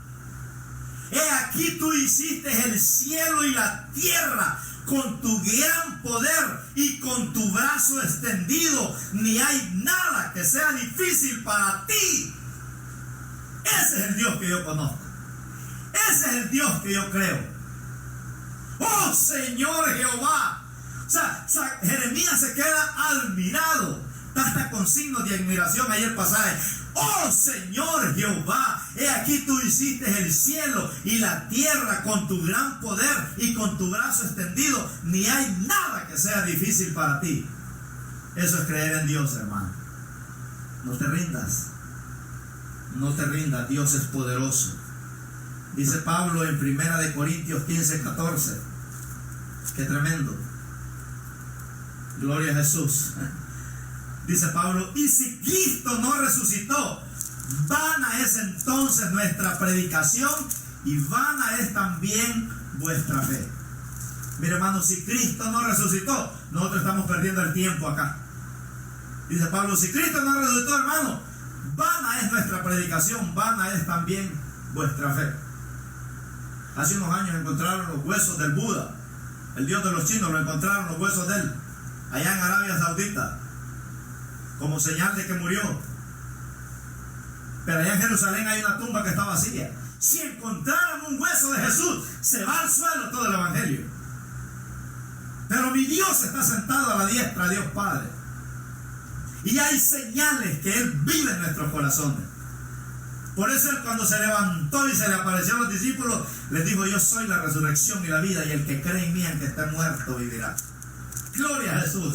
he aquí tú hiciste el cielo y la tierra con tu gran poder y con tu brazo extendido. Ni hay nada que sea difícil para ti. Ese es el Dios que yo conozco. Ese es el Dios que yo creo. Oh Señor Jehová. O sea, Jeremías se queda admirado. Hasta con signos de admiración ahí el pasaje. Oh Señor Jehová, he aquí tú hiciste el cielo y la tierra con tu gran poder y con tu brazo extendido. Ni hay nada que sea difícil para ti. Eso es creer en Dios, hermano. No te rindas. No te rindas. Dios es poderoso. Dice Pablo en 1 Corintios 15:14. Qué tremendo. Gloria a Jesús. Dice Pablo: y si Cristo no resucitó, vana es entonces nuestra predicación y vana es también vuestra fe. Mire, hermano, si Cristo no resucitó, nosotros estamos perdiendo el tiempo acá. Dice Pablo: si Cristo no resucitó, hermano, vana es nuestra predicación, vana es también vuestra fe. Hace unos años encontraron los huesos del Buda, el dios de los chinos, lo encontraron los huesos de él, allá en Arabia Saudita, como señal de que murió. Pero allá en Jerusalén hay una tumba que está vacía. Si encontraran un hueso de Jesús, se va al suelo todo el evangelio. Pero mi Dios está sentado a la diestra de Dios Padre. Y hay señales que Él vive en nuestros corazones. Por eso Él, cuando se levantó y se le apareció a los discípulos, les dijo: yo soy la resurrección y la vida, y el que cree en mí, aunque esté muerto, vivirá. Gloria a Jesús.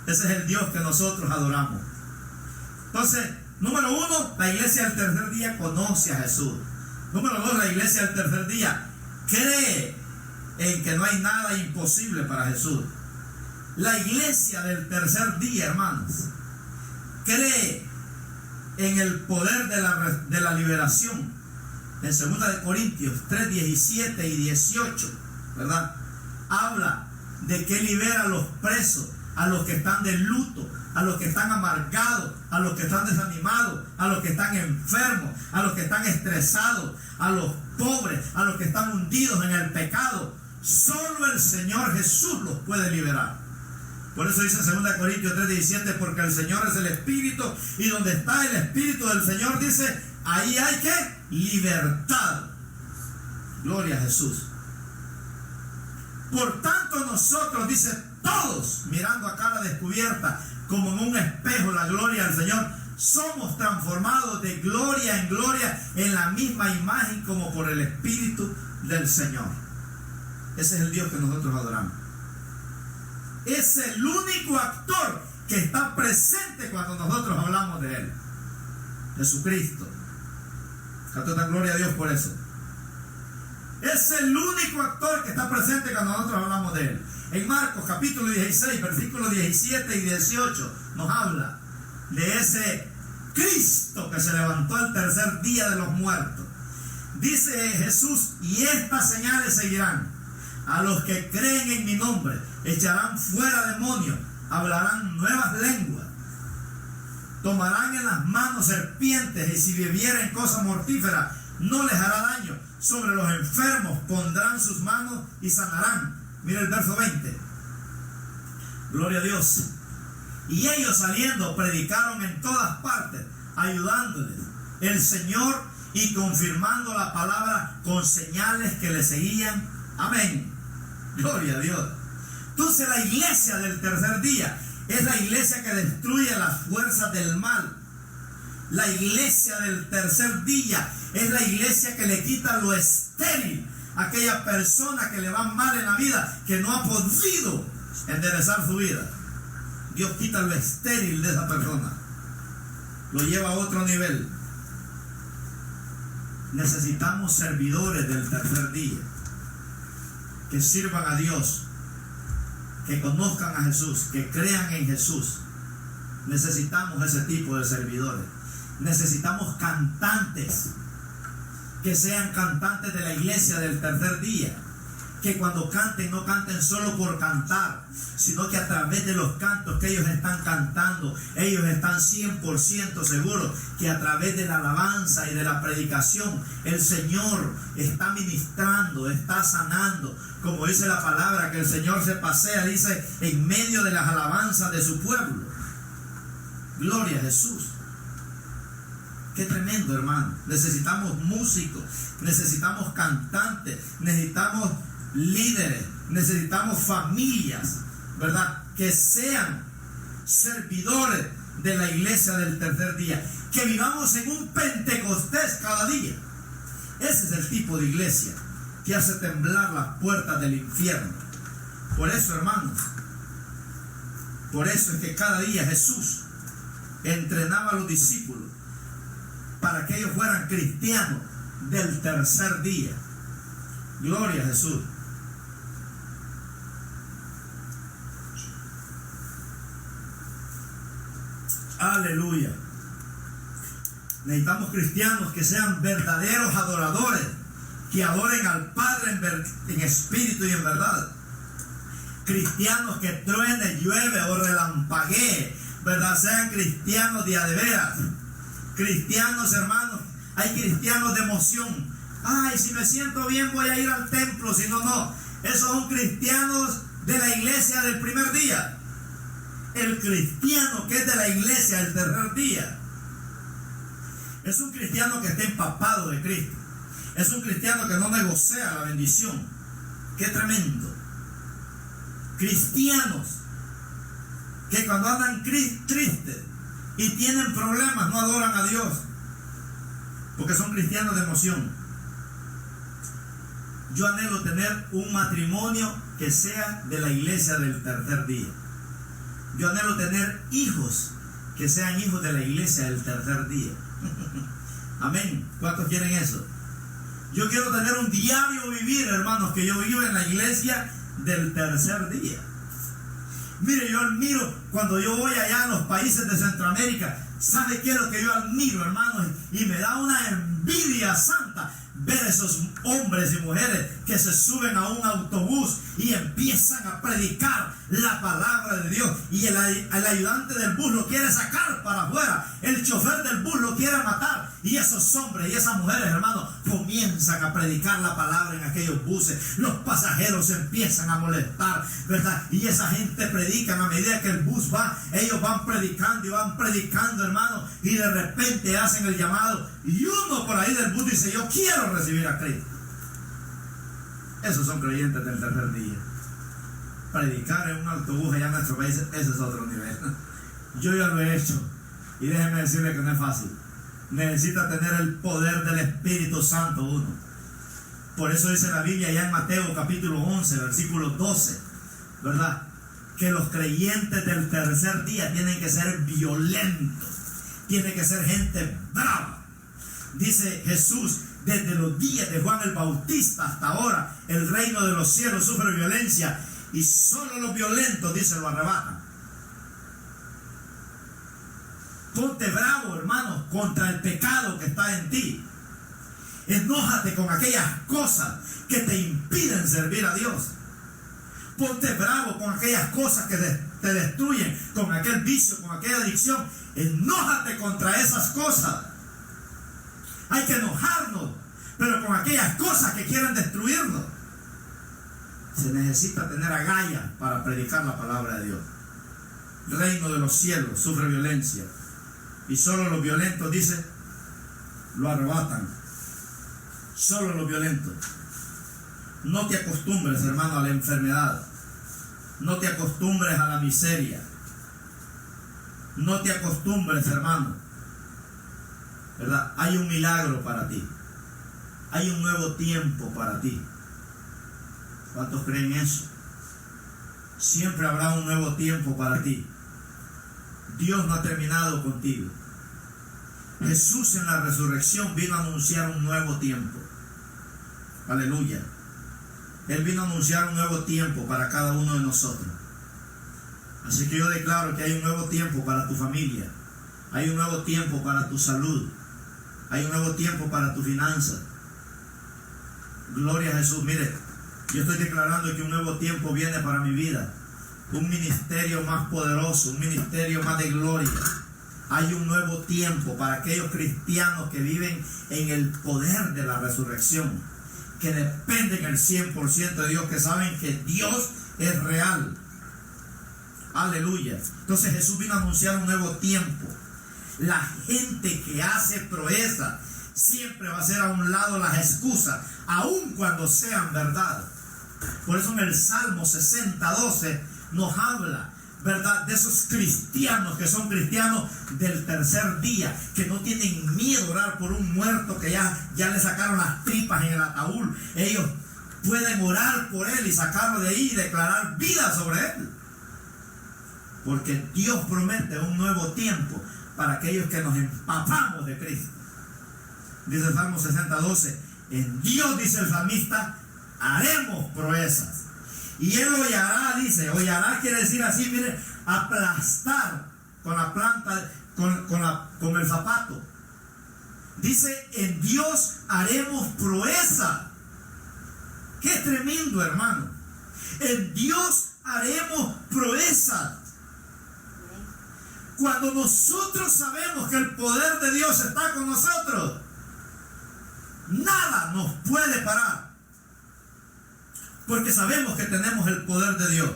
Ese es el Dios que nosotros adoramos. Entonces, número 1, la iglesia del tercer día conoce a Jesús. Número 2, la iglesia del tercer día cree en que no hay nada imposible para Jesús. La iglesia del tercer día, hermanos, cree en el poder de la liberación. En 2 Corintios 3:17 y 18, ¿verdad? Habla de que libera a los presos, a los que están de luto, a los que están amargados, a los que están desanimados, a los que están enfermos, a los que están estresados, a los pobres, a los que están hundidos en el pecado. Solo el Señor Jesús los puede liberar. Por eso dice en 2 Corintios 3:17, porque el Señor es el Espíritu, y donde está el Espíritu del Señor, dice, ahí hay ¿qué? Libertad. Gloria a Jesús. Por tanto nosotros, dice, todos mirando a cara descubierta, como en un espejo, la gloria del Señor, somos transformados de gloria en gloria en la misma imagen como por el Espíritu del Señor. Ese es el Dios que nosotros adoramos. Es el único actor que está presente cuando nosotros hablamos de Él. Jesucristo. Canto tan gloria a Dios por eso. Es el único actor que está presente cuando nosotros hablamos de Él. En Marcos capítulo 16, versículos 17 y 18 nos habla de ese Cristo que se levantó el tercer día de los muertos. Dice Jesús: y estas señales seguirán a los que creen en mi nombre, echarán fuera demonios, hablarán nuevas lenguas, Tomarán en las manos serpientes, y si bebieren cosa mortífera, no les hará daño. Sobre los enfermos pondrán sus manos y sanarán. Mira el verso 20. Gloria a Dios. Y ellos saliendo predicaron en todas partes, ayudándoles el Señor y confirmando la palabra con señales que le seguían. Amén. Gloria a Dios. Entonces la iglesia del tercer día es la iglesia que destruye las fuerzas del mal. La iglesia del tercer día es la iglesia que le quita lo estéril a aquella persona que le va mal en la vida, que no ha podido enderezar su vida. Dios quita lo estéril de esa persona, lo lleva a otro nivel. Necesitamos servidores del tercer día que sirvan a Dios, que conozcan a Jesús, que crean en Jesús. Necesitamos ese tipo de servidores. Necesitamos cantantes que sean cantantes de la iglesia del tercer día, que cuando canten no canten solo por cantar, sino que a través de los cantos que ellos están cantando, ellos están 100% seguros que a través de la alabanza y de la predicación el Señor está ministrando, está sanando, como dice la palabra, que el Señor se pasea, dice, en medio de las alabanzas de su pueblo. Gloria a Jesús. Qué tremendo, hermano. Necesitamos músicos, necesitamos cantantes, necesitamos líderes, necesitamos familias, ¿verdad?, que sean servidores de la iglesia del tercer día, que vivamos en un Pentecostés cada día. Ese es el tipo de iglesia que hace temblar las puertas del infierno. Por eso, hermanos, por eso es que cada día Jesús entrenaba a los discípulos para que ellos fueran cristianos del tercer día. Gloria a Jesús. Aleluya. Necesitamos cristianos que sean verdaderos adoradores, que adoren al Padre en espíritu y en verdad. Cristianos que truene, llueve o relampaguee, ¿verdad? Sean cristianos de a de veras. Cristianos, hermanos, hay cristianos de emoción. Ay, si me siento bien voy a ir al templo, si no, no. Esos son cristianos de la iglesia del primer día. El cristiano que es de la iglesia del tercer día es un cristiano que está empapado de Cristo. Es un cristiano que no negocia la bendición. Qué tremendo. Cristianos que cuando andan tristes y tienen problemas no adoran a Dios, porque son cristianos de emoción. Yo anhelo tener un matrimonio que sea de la iglesia del tercer día. Yo anhelo tener hijos que sean hijos de la iglesia del tercer día. Amén. ¿Cuántos quieren eso? Yo quiero tener un diario vivir, hermanos, que yo vivo en la iglesia del tercer día. Mire, yo admiro cuando yo voy allá a los países de Centroamérica. ¿Sabe qué es lo que yo admiro, hermanos? Y me da una envidia santa ver esos hombres y mujeres que se suben a un autobús y empiezan a predicar la palabra de Dios, y el ayudante del bus lo quiere sacar para afuera, el chofer del bus lo quiere matar, y esos hombres y esas mujeres, hermanos, comienzan a predicar la palabra en aquellos buses. Los pasajeros se empiezan a molestar, ¿verdad? Y esa gente predica a medida que el bus va, ellos van predicando y van predicando, hermano, y de repente hacen el llamado y uno por ahí del bus dice: yo quiero recibir a Cristo. Esos son creyentes del tercer día. Predicar en un autobús allá en nuestro país, ese es otro nivel. Yo ya lo he hecho y déjeme decirle que no es fácil. Necesita tener el poder del Espíritu Santo uno. Por eso dice la Biblia allá en Mateo capítulo 11 versículo 12, ¿verdad?, que los creyentes del tercer día tienen que ser violentos, tiene que ser gente brava. Dice Jesús: desde los días de Juan el Bautista hasta ahora, el reino de los cielos sufre violencia, y solo los violentos, dice, lo arrebatan. Ponte bravo, hermano, contra el pecado que está en ti. Enójate con aquellas cosas que te impiden servir a Dios. Ponte bravo con aquellas cosas que te destruyen, con aquel vicio, con aquella adicción Enójate contra esas cosas. Hay que enojarnos, pero con aquellas cosas que quieren destruirnos. Se necesita tener agallas para predicar la palabra de Dios. El reino de los cielos sufre violencia, y solo los violentos, dice, lo arrebatan. Solo los violentos. No te acostumbres, hermano, a la enfermedad. No te acostumbres a la miseria. No te acostumbres, hermano. ¿Verdad? Hay un milagro para ti. Hay un nuevo tiempo para ti. ¿Cuántos creen eso? Siempre habrá un nuevo tiempo para ti. Dios no ha terminado contigo. Jesús en la resurrección vino a anunciar un nuevo tiempo. Aleluya. Él vino a anunciar un nuevo tiempo para cada uno de nosotros. Así que yo declaro que hay un nuevo tiempo para tu familia. Hay un nuevo tiempo para tu salud. Hay un nuevo tiempo para tu finanza. Gloria a Jesús. Mire, yo estoy declarando que un nuevo tiempo viene para mi vida. Un ministerio más poderoso, un ministerio más de gloria. Hay un nuevo tiempo para aquellos cristianos que viven en el poder de la resurrección, que dependen el 100% de Dios, que saben que Dios es real. Aleluya. Entonces Jesús vino a anunciar un nuevo tiempo. La gente que hace proeza siempre va a hacer a un lado las excusas, aun cuando sean verdad. Por eso en el Salmo 60:12 nos habla, ¿verdad?, de esos cristianos que son cristianos del tercer día, que no tienen miedo a orar por un muerto que ya le sacaron las tripas en el ataúd. Ellos pueden orar por él y sacarlo de ahí y declarar vida sobre él, porque Dios promete un nuevo tiempo para aquellos que nos empapamos de Cristo. Dice el Salmo 60:12, en Dios, dice el salmista, haremos proezas. Y él hollará, dice, hollará quiere decir así, mire, aplastar con la planta, con el zapato. Dice, en Dios haremos proeza. Qué tremendo, hermano. En Dios haremos proeza. Cuando nosotros sabemos que el poder de Dios está con nosotros, nada nos puede parar. Porque sabemos que tenemos el poder de Dios.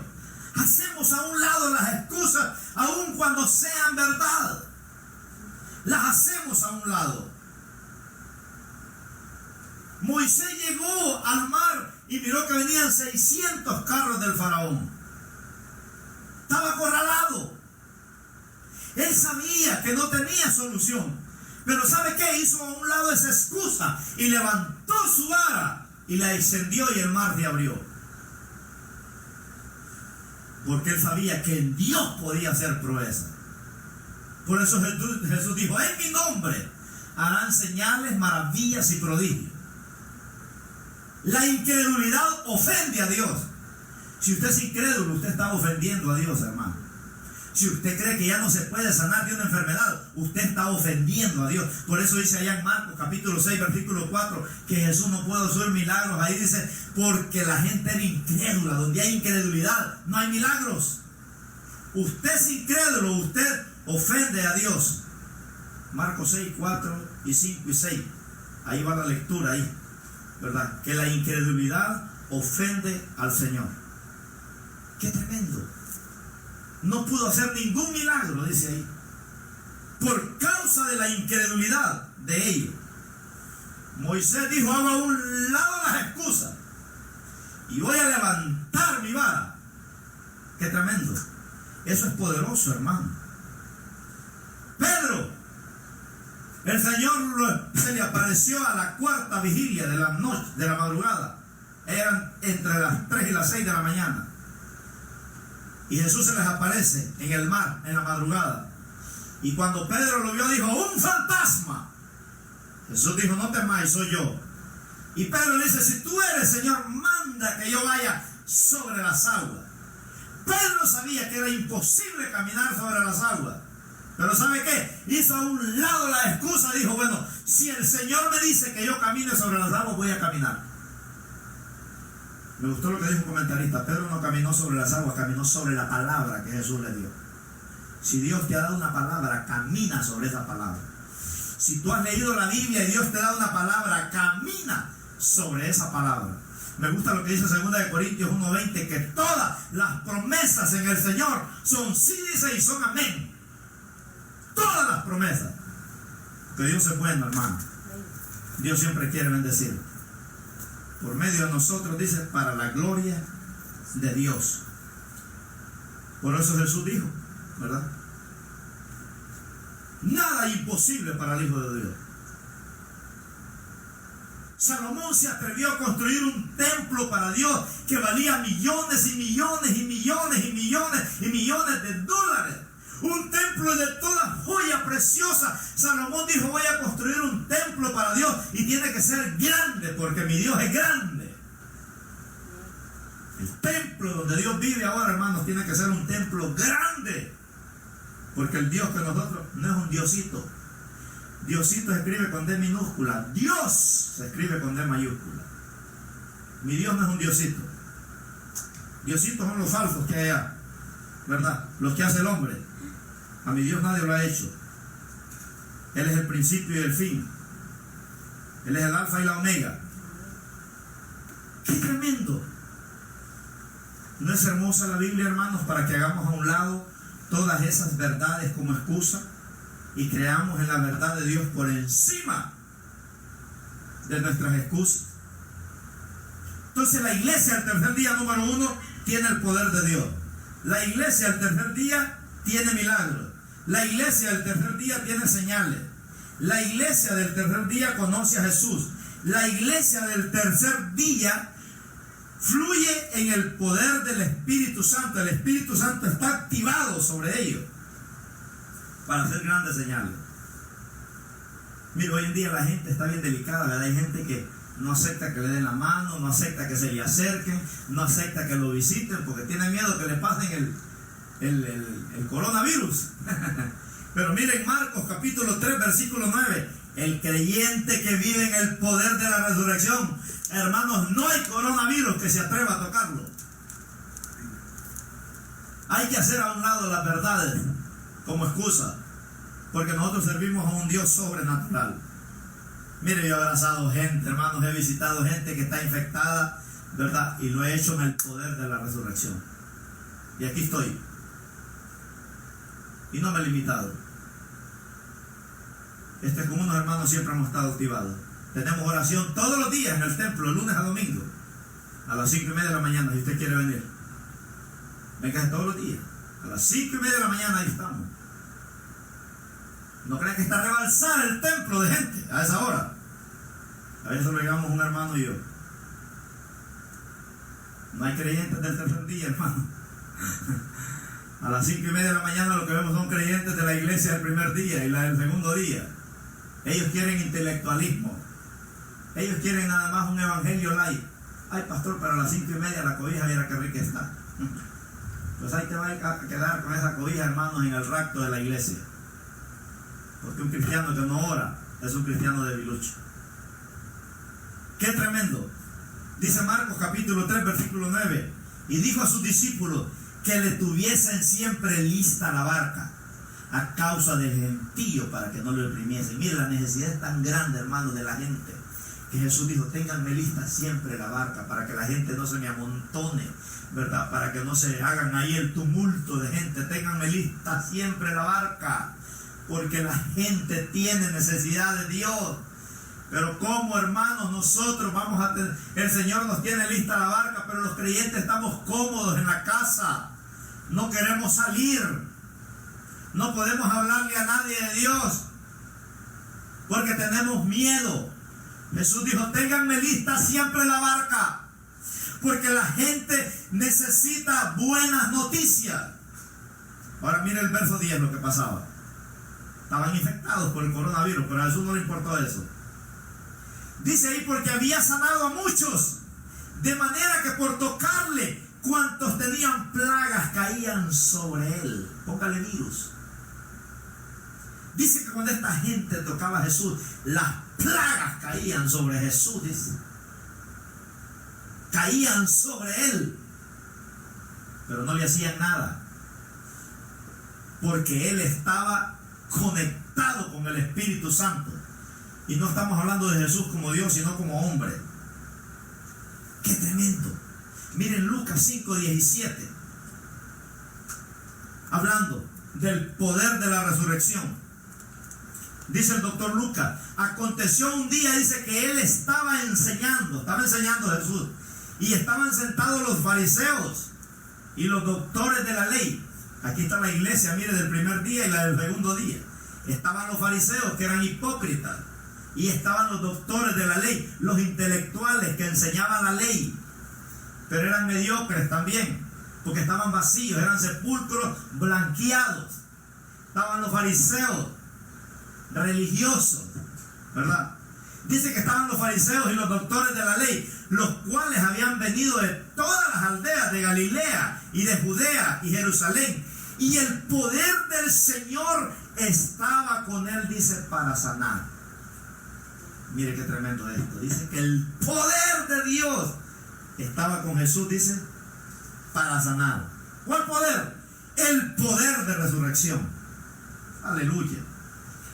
Hacemos a un lado las excusas, aun cuando sean verdad. Las hacemos a un lado. Moisés llegó al mar y miró que venían 600 carros del faraón. Estaba acorralado. Él sabía que no tenía solución. Pero ¿sabe qué? Hizo a un lado esa excusa y levantó su vara y la extendió y el mar se abrió. Porque él sabía que en Dios podía hacer proeza. Por eso Jesús dijo, en mi nombre harán señales, maravillas y prodigios. La incredulidad ofende a Dios. Si usted es incrédulo, usted está ofendiendo a Dios, hermano. Si usted cree que ya no se puede sanar de una enfermedad, usted está ofendiendo a Dios. Por eso dice allá en Marcos capítulo 6, versículo 4, que Jesús no puede hacer milagros. Ahí dice, porque la gente era incrédula. Donde hay incredulidad, no hay milagros. Usted es incrédulo, usted ofende a Dios. Marcos 6, 4 y 5 y 6. Ahí va la lectura, ahí, ¿verdad? Que la incredulidad ofende al Señor. ¡Qué tremendo! No pudo hacer ningún milagro, dice ahí, por causa de la incredulidad de ellos. Moisés dijo, hago a un lado las excusas y voy a levantar mi vara. Qué tremendo. Eso es poderoso, hermano. Pedro, el Señor se le apareció a la cuarta vigilia de la noche, de la madrugada. Eran entre las 3 y las 6 de la mañana. Y Jesús se les aparece en el mar, en la madrugada. Y cuando Pedro lo vio, dijo, ¡un fantasma! Jesús dijo, no temáis, soy yo. Y Pedro le dice, si tú eres, Señor, manda que yo vaya sobre las aguas. Pedro sabía que era imposible caminar sobre las aguas. Pero ¿sabe qué? Hizo a un lado la excusa, dijo, bueno, si el Señor me dice que yo camine sobre las aguas, voy a caminar. Me gustó lo que dijo un comentarista. Pedro no caminó sobre las aguas, caminó sobre la palabra que Jesús le dio. Si Dios te ha dado una palabra, camina sobre esa palabra. Si tú has leído la Biblia y Dios te ha dado una palabra, camina sobre esa palabra. Me gusta lo que dice 2 Corintios 1:20, que todas las promesas en el Señor son sí, dice, y son amén. Todas las promesas. Que Dios es bueno, hermano. Dios siempre quiere bendecir. Por medio de nosotros, dice, para la gloria de Dios. Por eso Jesús dijo, ¿verdad? Nada imposible para el Hijo de Dios. Salomón se atrevió a construir un templo para Dios que valía millones y millones y millones y millones y millones de dólares. Un templo de toda joya preciosa. Salomón dijo, voy a construir un templo para Dios y tiene que ser grande porque mi Dios es grande. El templo donde Dios vive ahora, hermanos, tiene que ser un templo grande. Porque el Dios que nosotros no es un diosito. Diosito se escribe con D minúscula. Dios se escribe con D mayúscula. Mi Dios no es un diosito. Diositos son los falsos que hay allá, ¿verdad? Los que hace el hombre. A mi Dios nadie lo ha hecho. Él es el principio y el fin. Él es el alfa y la omega. ¡Qué tremendo! ¿No es hermosa la Biblia, hermanos, para que hagamos a un lado todas esas verdades como excusa y creamos en la verdad de Dios por encima de nuestras excusas? Entonces la iglesia al tercer día, número 1, tiene el poder de Dios. La iglesia al tercer día tiene milagros. La iglesia del tercer día tiene señales. La iglesia del tercer día conoce a Jesús. La iglesia del tercer día fluye en el poder del Espíritu Santo. El Espíritu Santo está activado sobre ellos para hacer grandes señales. Mira, hoy en día la gente está bien delicada, ¿verdad? Hay gente que no acepta que le den la mano, no acepta que se le acerquen, no acepta que lo visiten porque tiene miedo que le pasen el coronavirus. Pero miren Marcos capítulo 3 versículo 9, el creyente que vive en el poder de la resurrección, hermanos, no hay coronavirus que se atreva a tocarlo. Hay que hacer a un lado las verdades como excusa, porque nosotros servimos a un Dios sobrenatural. Mire, yo he abrazado gente, hermanos, he visitado gente que está infectada, ¿verdad? Y lo he hecho en el poder de la resurrección. Y aquí estoy. Y no me he limitado. Con unos hermanos siempre hemos estado activados. Tenemos oración todos los días en el templo, lunes a domingo, a las 5:30 de la mañana, si usted quiere venir. Venga todos los días. A las 5:30 de la mañana ahí estamos. No crean que está a rebalsar el templo de gente a esa hora. A veces lo llegamos un hermano y yo. No hay creyentes del tercer día, hermano. A las 5:30 de la mañana lo que vemos son creyentes de la iglesia del primer día y la del segundo día. Ellos quieren intelectualismo. Ellos quieren nada más un evangelio light. Ay, pastor, pero a las 5:30 la cobija, mira qué rica está. Pues ahí te va a quedar con esa cobija, hermanos, en el rapto de la iglesia. Porque un cristiano que no ora es un cristiano debilucho. ¡Qué tremendo! Dice Marcos capítulo 3 versículo 9, y dijo a sus discípulos que le tuviesen siempre lista la barca a causa del gentío para que no lo oprimiesen. Mire, la necesidad es tan grande, hermano, de la gente, que Jesús dijo, ténganme lista siempre la barca para que la gente no se me amontone, ¿verdad? Para que no se hagan ahí el tumulto de gente. Ténganme lista siempre la barca, porque la gente tiene necesidad de Dios. Pero como, hermanos, nosotros vamos a tener, el Señor nos tiene lista la barca, pero los creyentes estamos cómodos en la casa, no queremos salir, no podemos hablarle a nadie de Dios porque tenemos miedo. Jesús dijo, ténganme lista siempre la barca, porque la gente necesita buenas noticias. Ahora mire el verso 10, lo que pasaba. Estaban infectados por el coronavirus, pero a Jesús no le importó eso. Dice ahí, porque había sanado a muchos, de manera que por tocarle, cuantos tenían plagas caían sobre él. Póngale virus. Dice que cuando esta gente tocaba a Jesús, las plagas caían sobre Jesús, dice. Caían sobre él, pero no le hacían nada. porque él estaba conectado con el Espíritu Santo. Y no estamos hablando de Jesús como Dios, sino como hombre. ¡Qué tremendo! Miren Lucas 5:17, hablando del poder de la resurrección. Dice el doctor Lucas: aconteció un día, dice, que él estaba enseñando Jesús, y estaban sentados los fariseos y los doctores de la ley. Aquí está la iglesia, mire, del primer día y la del segundo día. Estaban los fariseos, que eran hipócritas, y estaban los doctores de la ley, los intelectuales que enseñaban la ley, pero eran mediocres también, porque estaban vacíos, eran sepulcros blanqueados. Estaban los fariseos religiosos, ¿verdad? Dice que estaban los fariseos y los doctores de la ley, los cuales habían venido de todas las aldeas de Galilea y de Judea y Jerusalén, y el poder del Señor estaba con él, dice, para sanar. Mire qué tremendo esto. Dice que el poder de Dios estaba con Jesús, dice, para sanar. ¿Cuál poder? El poder de resurrección. Aleluya.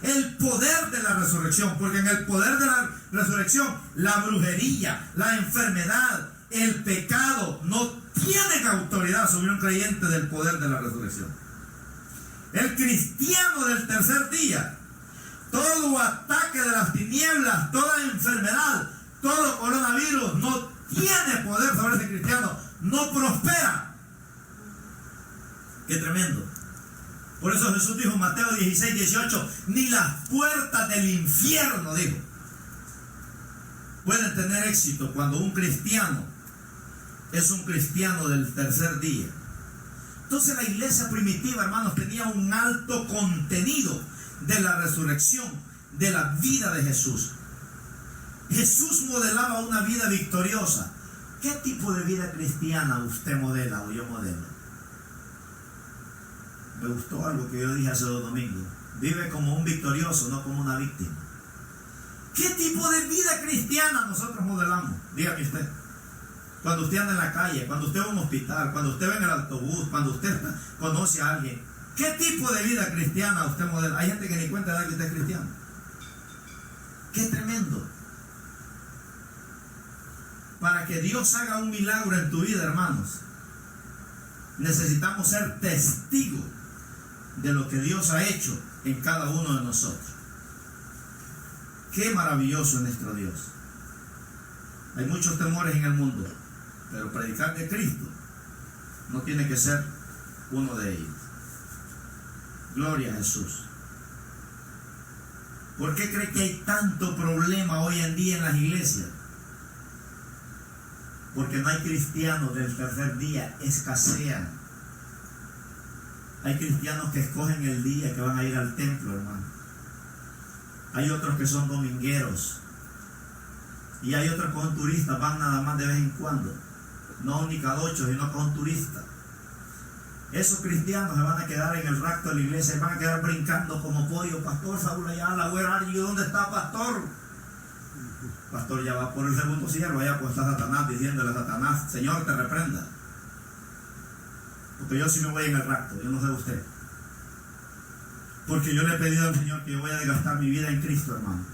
El poder de la resurrección, porque en el poder de la resurrección, la brujería, la enfermedad, el pecado no tienen autoridad sobre un creyente del poder de la resurrección. El cristiano del tercer día, todo ataque de las tinieblas, toda enfermedad, todo coronavirus no tiene poder sobre ese cristiano, no prospera. Qué tremendo. Por eso Jesús dijo en Mateo 16:18, ni las puertas del infierno, dijo, pueden tener éxito cuando un cristiano es un cristiano del tercer día. Entonces la iglesia primitiva, hermanos, tenía un alto contenido de la resurrección, de la vida de Jesús. Jesús modelaba una vida victoriosa. ¿Qué tipo de vida cristiana usted modela o yo modelo? Me gustó algo que yo dije hace 2 domingos. Vive como un victorioso, no como una víctima. ¿Qué tipo de vida cristiana nosotros modelamos? Dígame usted. Cuando usted anda en la calle, cuando usted va a un hospital, cuando usted va en el autobús, cuando usted conoce a alguien, ¿qué tipo de vida cristiana usted modela? Hay gente que ni cuenta de que usted es cristiano. ¡Qué tremendo! Para que Dios haga un milagro en tu vida, hermanos, necesitamos ser testigos de lo que Dios ha hecho en cada uno de nosotros. ¡Qué maravilloso es nuestro Dios! Hay muchos temores en el mundo, pero predicar de Cristo no tiene que ser uno de ellos. Gloria a Jesús. ¿Por qué cree que hay tanto problema hoy en día en las iglesias? Porque no hay cristianos del tercer día, escasean. Hay cristianos que escogen el día que van a ir al templo, hermano. Hay otros que son domingueros. Y hay otros que son turistas, van nada más de vez en cuando. No ni cada 8, sino con turistas. Esos cristianos se van a quedar en el rapto de la iglesia, se van a quedar brincando como pollo. Pastor Saúl Ayala, where are you? ¿Dónde está pastor? Pastor ya va por el segundo cielo, allá pues está Satanás diciéndole a Satanás, Señor, te reprenda. Porque yo sí me voy en el rapto, yo no sé usted. Porque yo le he pedido al Señor que yo voy a desgastar mi vida en Cristo, hermano.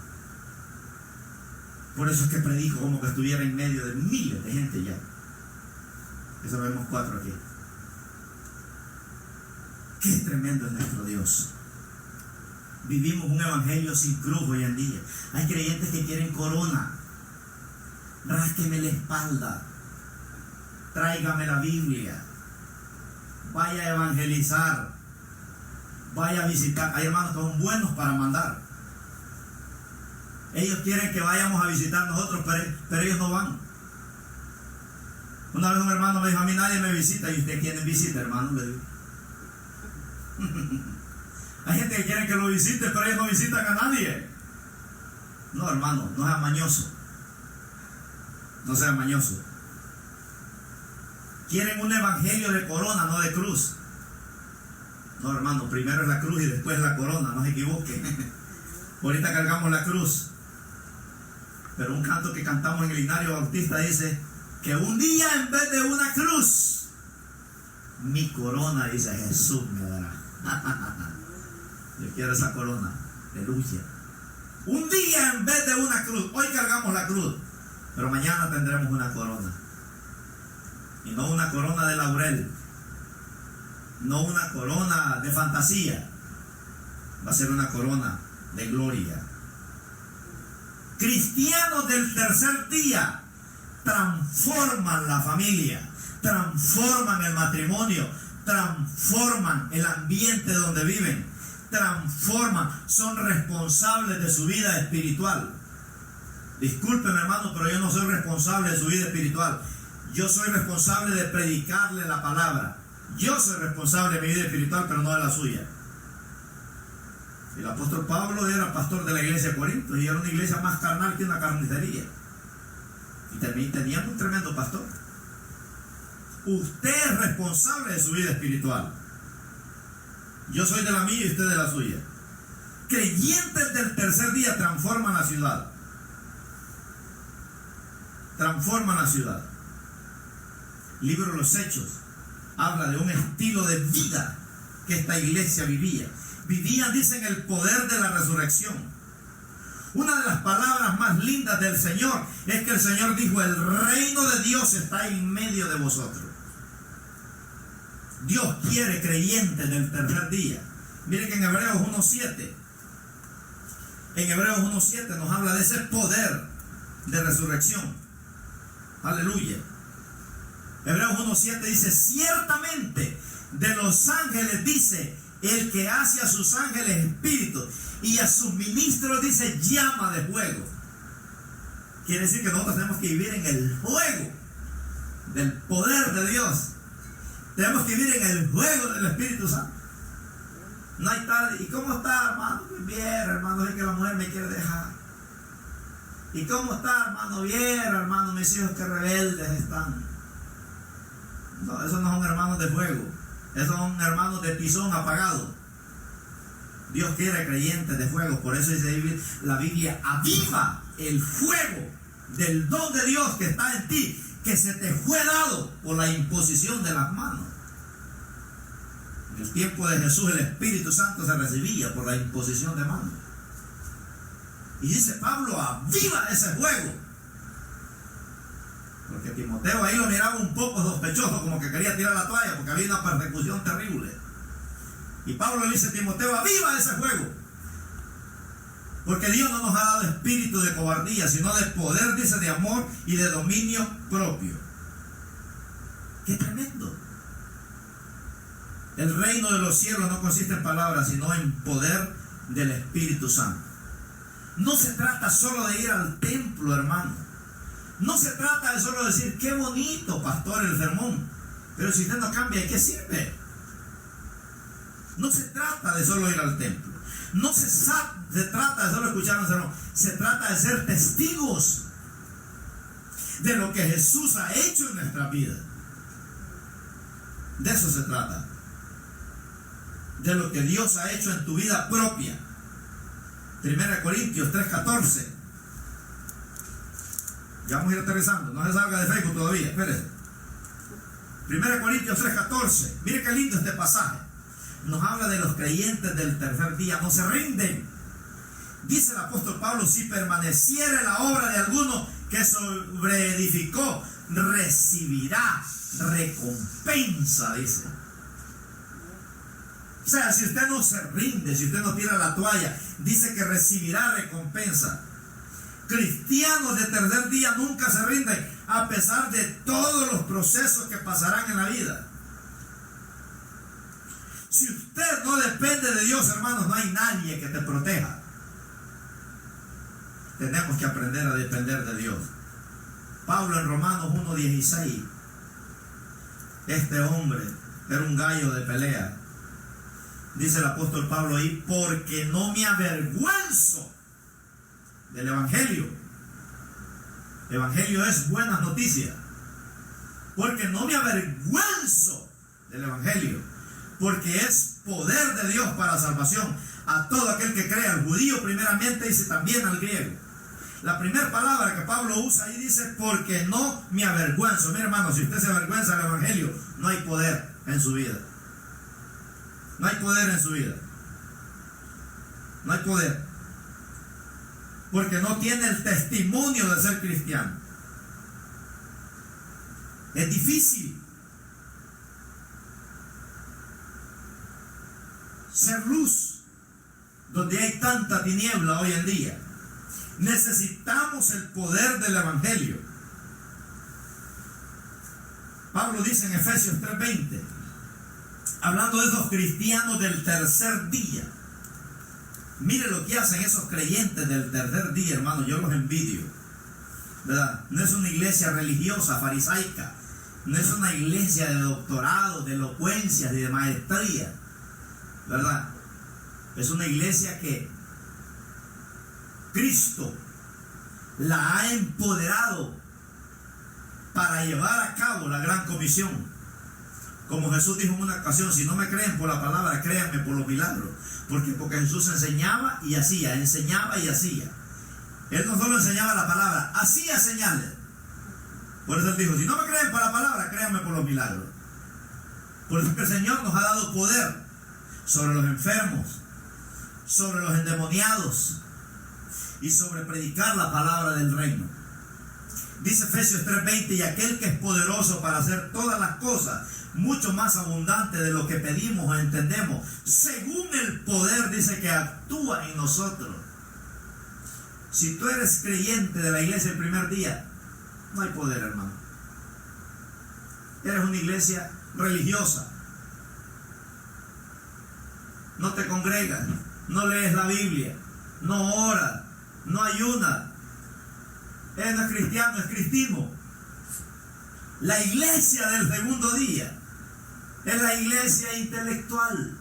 Por eso es que predico como que estuviera en medio de miles de gente ya. Eso vemos 4 aquí. Qué tremendo es nuestro Dios. Vivimos un evangelio sin cruz hoy en día. Hay creyentes que quieren corona. Rásqueme la espalda. Tráigame la Biblia. Vaya a evangelizar. Vaya a visitar. Hay hermanos que son buenos para mandar. Ellos quieren que vayamos a visitar nosotros, pero ellos no van. Una vez un hermano me dijo, a mí nadie me visita. ¿Y usted quién visita, hermano? Le digo. Hay gente que quiere que lo visite, pero ellos no visitan a nadie. No, hermano, no sea mañoso. No sea mañoso. Quieren un evangelio de corona, no de cruz. No, hermano, primero es la cruz y después la corona, no se equivoquen. Ahorita cargamos la cruz. Pero un canto que cantamos en el Himnario Bautista dice que un día en vez de una cruz, mi corona, dice, Jesús me dará. Yo quiero esa corona. Aleluya. Un día en vez de una cruz, hoy cargamos la cruz, pero mañana tendremos una corona. Y no una corona de laurel, no una corona de fantasía, va a ser una corona de gloria. Cristianos del tercer día transforman la familia, transforman el matrimonio, transforman el ambiente donde viven, transforman, son responsables de su vida espiritual. Discúlpeme, hermano, pero yo no soy responsable de su vida espiritual. Yo soy responsable de predicarle la palabra. Yo soy responsable de mi vida espiritual, pero no de la suya. El apóstol Pablo era pastor de la iglesia de Corinto y era una iglesia más carnal que una carnicería. Y también tenía un tremendo pastor. Usted es responsable de su vida espiritual. Yo soy de la mía y usted de la suya. Creyentes del tercer día transforman la ciudad. Transforman la ciudad. Libro de los Hechos habla de un estilo de vida que esta iglesia vivía. Vivían, dicen, el poder de la resurrección. Una de las palabras más lindas del Señor es que el Señor dijo: el reino de Dios está en medio de vosotros. Dios quiere creyentes del tercer día. Miren que en Hebreos 1:7, nos habla de ese poder de resurrección. Aleluya. Hebreos 1:7 dice: ciertamente de los ángeles, dice, el que hace a sus ángeles espíritus y a sus ministros, dice, llama de fuego. Quiere decir que nosotros tenemos que vivir en el fuego del poder de Dios. Tenemos que vivir en el fuego del Espíritu Santo. No hay tal. ¿Y cómo está, hermano? Bien, hermano, es que la mujer me quiere dejar. ¿Y cómo está, hermano? Bien, hermano, mis hijos que rebeldes están. No, esos no son hermanos de fuego. Esos son hermanos de tizón apagado. Dios quiere creyentes de fuego. Por eso dice la Biblia: aviva el fuego del don de Dios que está en ti, que se te fue dado por la imposición de las manos. En el tiempo de Jesús el Espíritu Santo se recibía por la imposición de manos. Y dice Pablo: aviva ese fuego. Porque Timoteo ahí lo miraba un poco sospechoso, como que quería tirar la toalla, porque había una persecución terrible. Y Pablo le dice a Timoteo: aviva ese fuego. Porque Dios no nos ha dado espíritu de cobardía, sino de poder, dice, de amor y de dominio propio. ¡Qué tremendo! El reino de los cielos no consiste en palabras, sino en poder del Espíritu Santo. No se trata solo de ir al templo, hermano. No se trata de solo decir: qué bonito, pastor, el sermón. Pero si usted no cambia, ¿de qué sirve? No se trata de solo ir al templo. No se trata de solo escuchar un sermón. Se trata de ser testigos de lo que Jesús ha hecho en nuestra vida. De eso se trata. De lo que Dios ha hecho en tu vida propia. 1 Corintios 3:14. Ya vamos a ir aterrizando. No se salga de Facebook todavía. Espérese. 1 Corintios 3:14. Mire qué lindo este pasaje. Nos habla de los creyentes del tercer día. No se rinden. Dice el apóstol Pablo: si permaneciere la obra de alguno que sobreedificó, recibirá recompensa, dice. O sea, si usted no se rinde, si usted no tira la toalla, dice que recibirá recompensa. Cristianos de tercer día nunca se rinden, a pesar de todos los procesos que pasarán en la vida. Si usted no depende de Dios, hermanos, no hay nadie que te proteja. Tenemos que aprender a depender de Dios. Pablo en Romanos 1:16, este hombre era un gallo de pelea. Dice el apóstol Pablo ahí: porque no me avergüenzo del Evangelio. Evangelio es buenas noticias. Porque no me avergüenzo del Evangelio, porque es poder de Dios para salvación a todo aquel que crea, al judío primeramente, dice, también al griego. La primera palabra que Pablo usa ahí dice: porque no me avergüenzo. Mira, hermano, si usted se avergüenza del Evangelio, no hay poder en su vida. No hay poder en su vida. No hay poder. Porque no tiene el testimonio de ser cristiano. Es difícil ser luz donde hay tanta tiniebla hoy en día. Necesitamos el poder del Evangelio. Pablo dice en Efesios 3:20, hablando de esos cristianos del tercer día. Mire lo que hacen esos creyentes del tercer día, hermano. Yo los envidio, ¿verdad? No es una iglesia religiosa, farisaica. No es una iglesia de doctorado, de elocuencia y de maestría, ¿verdad? Es una iglesia que Cristo la ha empoderado para llevar a cabo la gran comisión. Como Jesús dijo en una ocasión, si no me creen por la palabra, créanme por los milagros. Porque Jesús enseñaba y hacía, enseñaba y hacía. Él no solo enseñaba la palabra, hacía señales. Por eso él dijo, si no me creen por la palabra, créanme por los milagros. Por eso que el Señor nos ha dado poder sobre los enfermos, sobre los endemoniados y sobre predicar la palabra del reino. Dice Efesios 3:20, y aquel que es poderoso para hacer todas las cosas mucho más abundante de lo que pedimos o entendemos, según el poder, dice, que actúa en nosotros. Si tú eres creyente de la iglesia el primer día, no hay poder, hermano. Eres una iglesia religiosa. No te congregas, no lees la Biblia, no oras, no ayunas. Él no es cristiano, es cristiano. La iglesia del segundo día es la iglesia intelectual.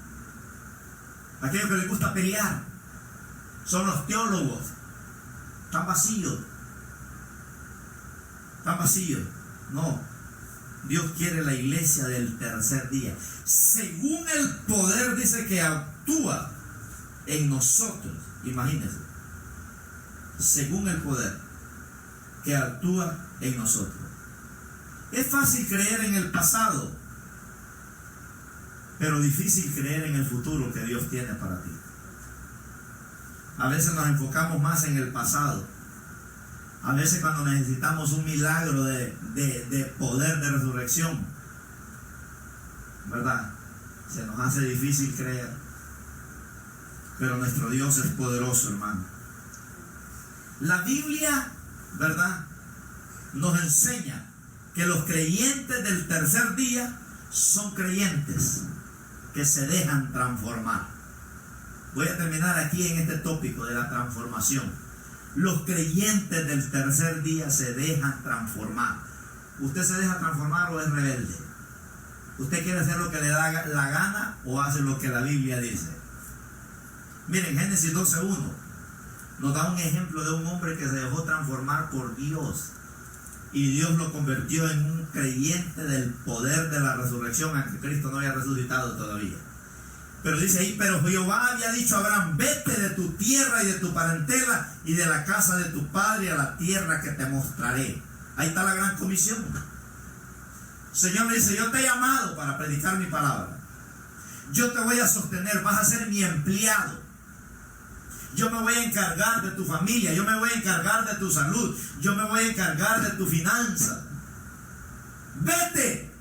Aquellos que les gusta pelear son los teólogos. Están vacíos. Están vacíos. No. Dios quiere la iglesia del tercer día. Según el poder, dice, que actúa en nosotros. Imagínense. Según el poder que actúa en nosotros. Es fácil creer en el pasado, pero difícil creer en el futuro que Dios tiene para ti. A veces nos enfocamos más en el pasado. A veces cuando necesitamos un milagro de poder de resurrección, ¿verdad? Se nos hace difícil creer. Pero nuestro Dios es poderoso, hermano. La Biblia, ¿verdad?, nos enseña que los creyentes del tercer día son creyentes que se dejan transformar. Voy a terminar aquí en este tópico de la transformación. Los creyentes del tercer día se dejan transformar. ¿Usted se deja transformar o es rebelde? ¿Usted quiere hacer lo que le da la gana o hace lo que la Biblia dice? Miren, Génesis 12:1 nos da un ejemplo de un hombre que se dejó transformar por Dios. Y Dios lo convirtió en un creyente del poder de la resurrección, aunque Cristo no había resucitado todavía. Pero dice ahí, pero Jehová había dicho a Abraham, vete de tu tierra y de tu parentela y de la casa de tu padre a la tierra que te mostraré. Ahí está la gran comisión. El Señor le dice, yo te he llamado para predicar mi palabra. Yo te voy a sostener, vas a ser mi empleado. Yo me voy a encargar de tu familia, yo me voy a encargar de tu salud, yo me voy a encargar de tu finanza. Vete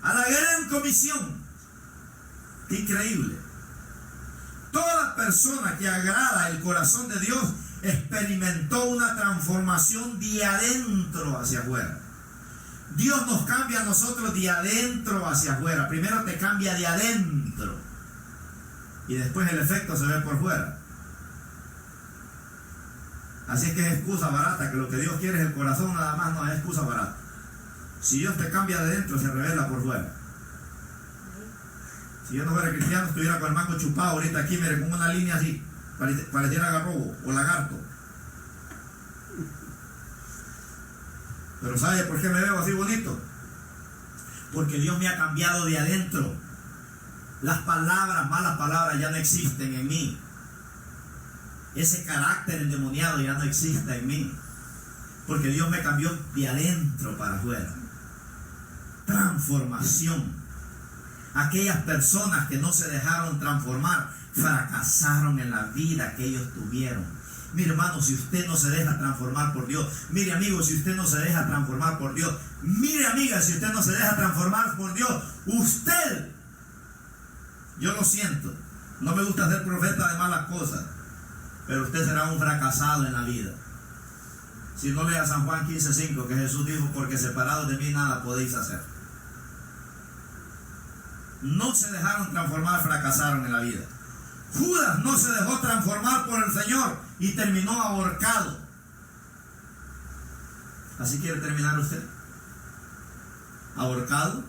a la gran comisión. Qué increíble. Toda persona que agrada el corazón de Dios experimentó una transformación de adentro hacia afuera. Dios nos cambia a nosotros de adentro hacia afuera. Primero te cambia de adentro y después el efecto se ve por fuera. Así es que es excusa barata, que lo que Dios quiere es el corazón nada más, no es excusa barata. Si Dios te cambia de dentro, se revela por fuera. Si yo no fuera cristiano, estuviera con el mango chupado ahorita aquí, mire, con una línea así, pareciera garrobo o lagarto. Pero ¿sabe por qué me veo así bonito? Porque Dios me ha cambiado de adentro. Las palabras, malas palabras ya no existen en mí. Ese carácter endemoniado ya no existe en mí. Porque Dios me cambió de adentro para afuera. Transformación. Aquellas personas que no se dejaron transformar fracasaron en la vida que ellos tuvieron. Mire, hermano, si usted no se deja transformar por Dios, mire, amigo, si usted no se deja transformar por Dios, mire, amiga, si usted no se deja transformar por Dios, usted, yo lo siento, no me gusta ser profeta de malas cosas, pero usted será un fracasado en la vida. Si no, lea San Juan 15:5, que Jesús dijo: porque separados de mí nada podéis hacer. No se dejaron transformar, fracasaron en la vida. Judas no se dejó transformar por el Señor y terminó ahorcado. ¿Así quiere terminar usted? ¿Ahorcado?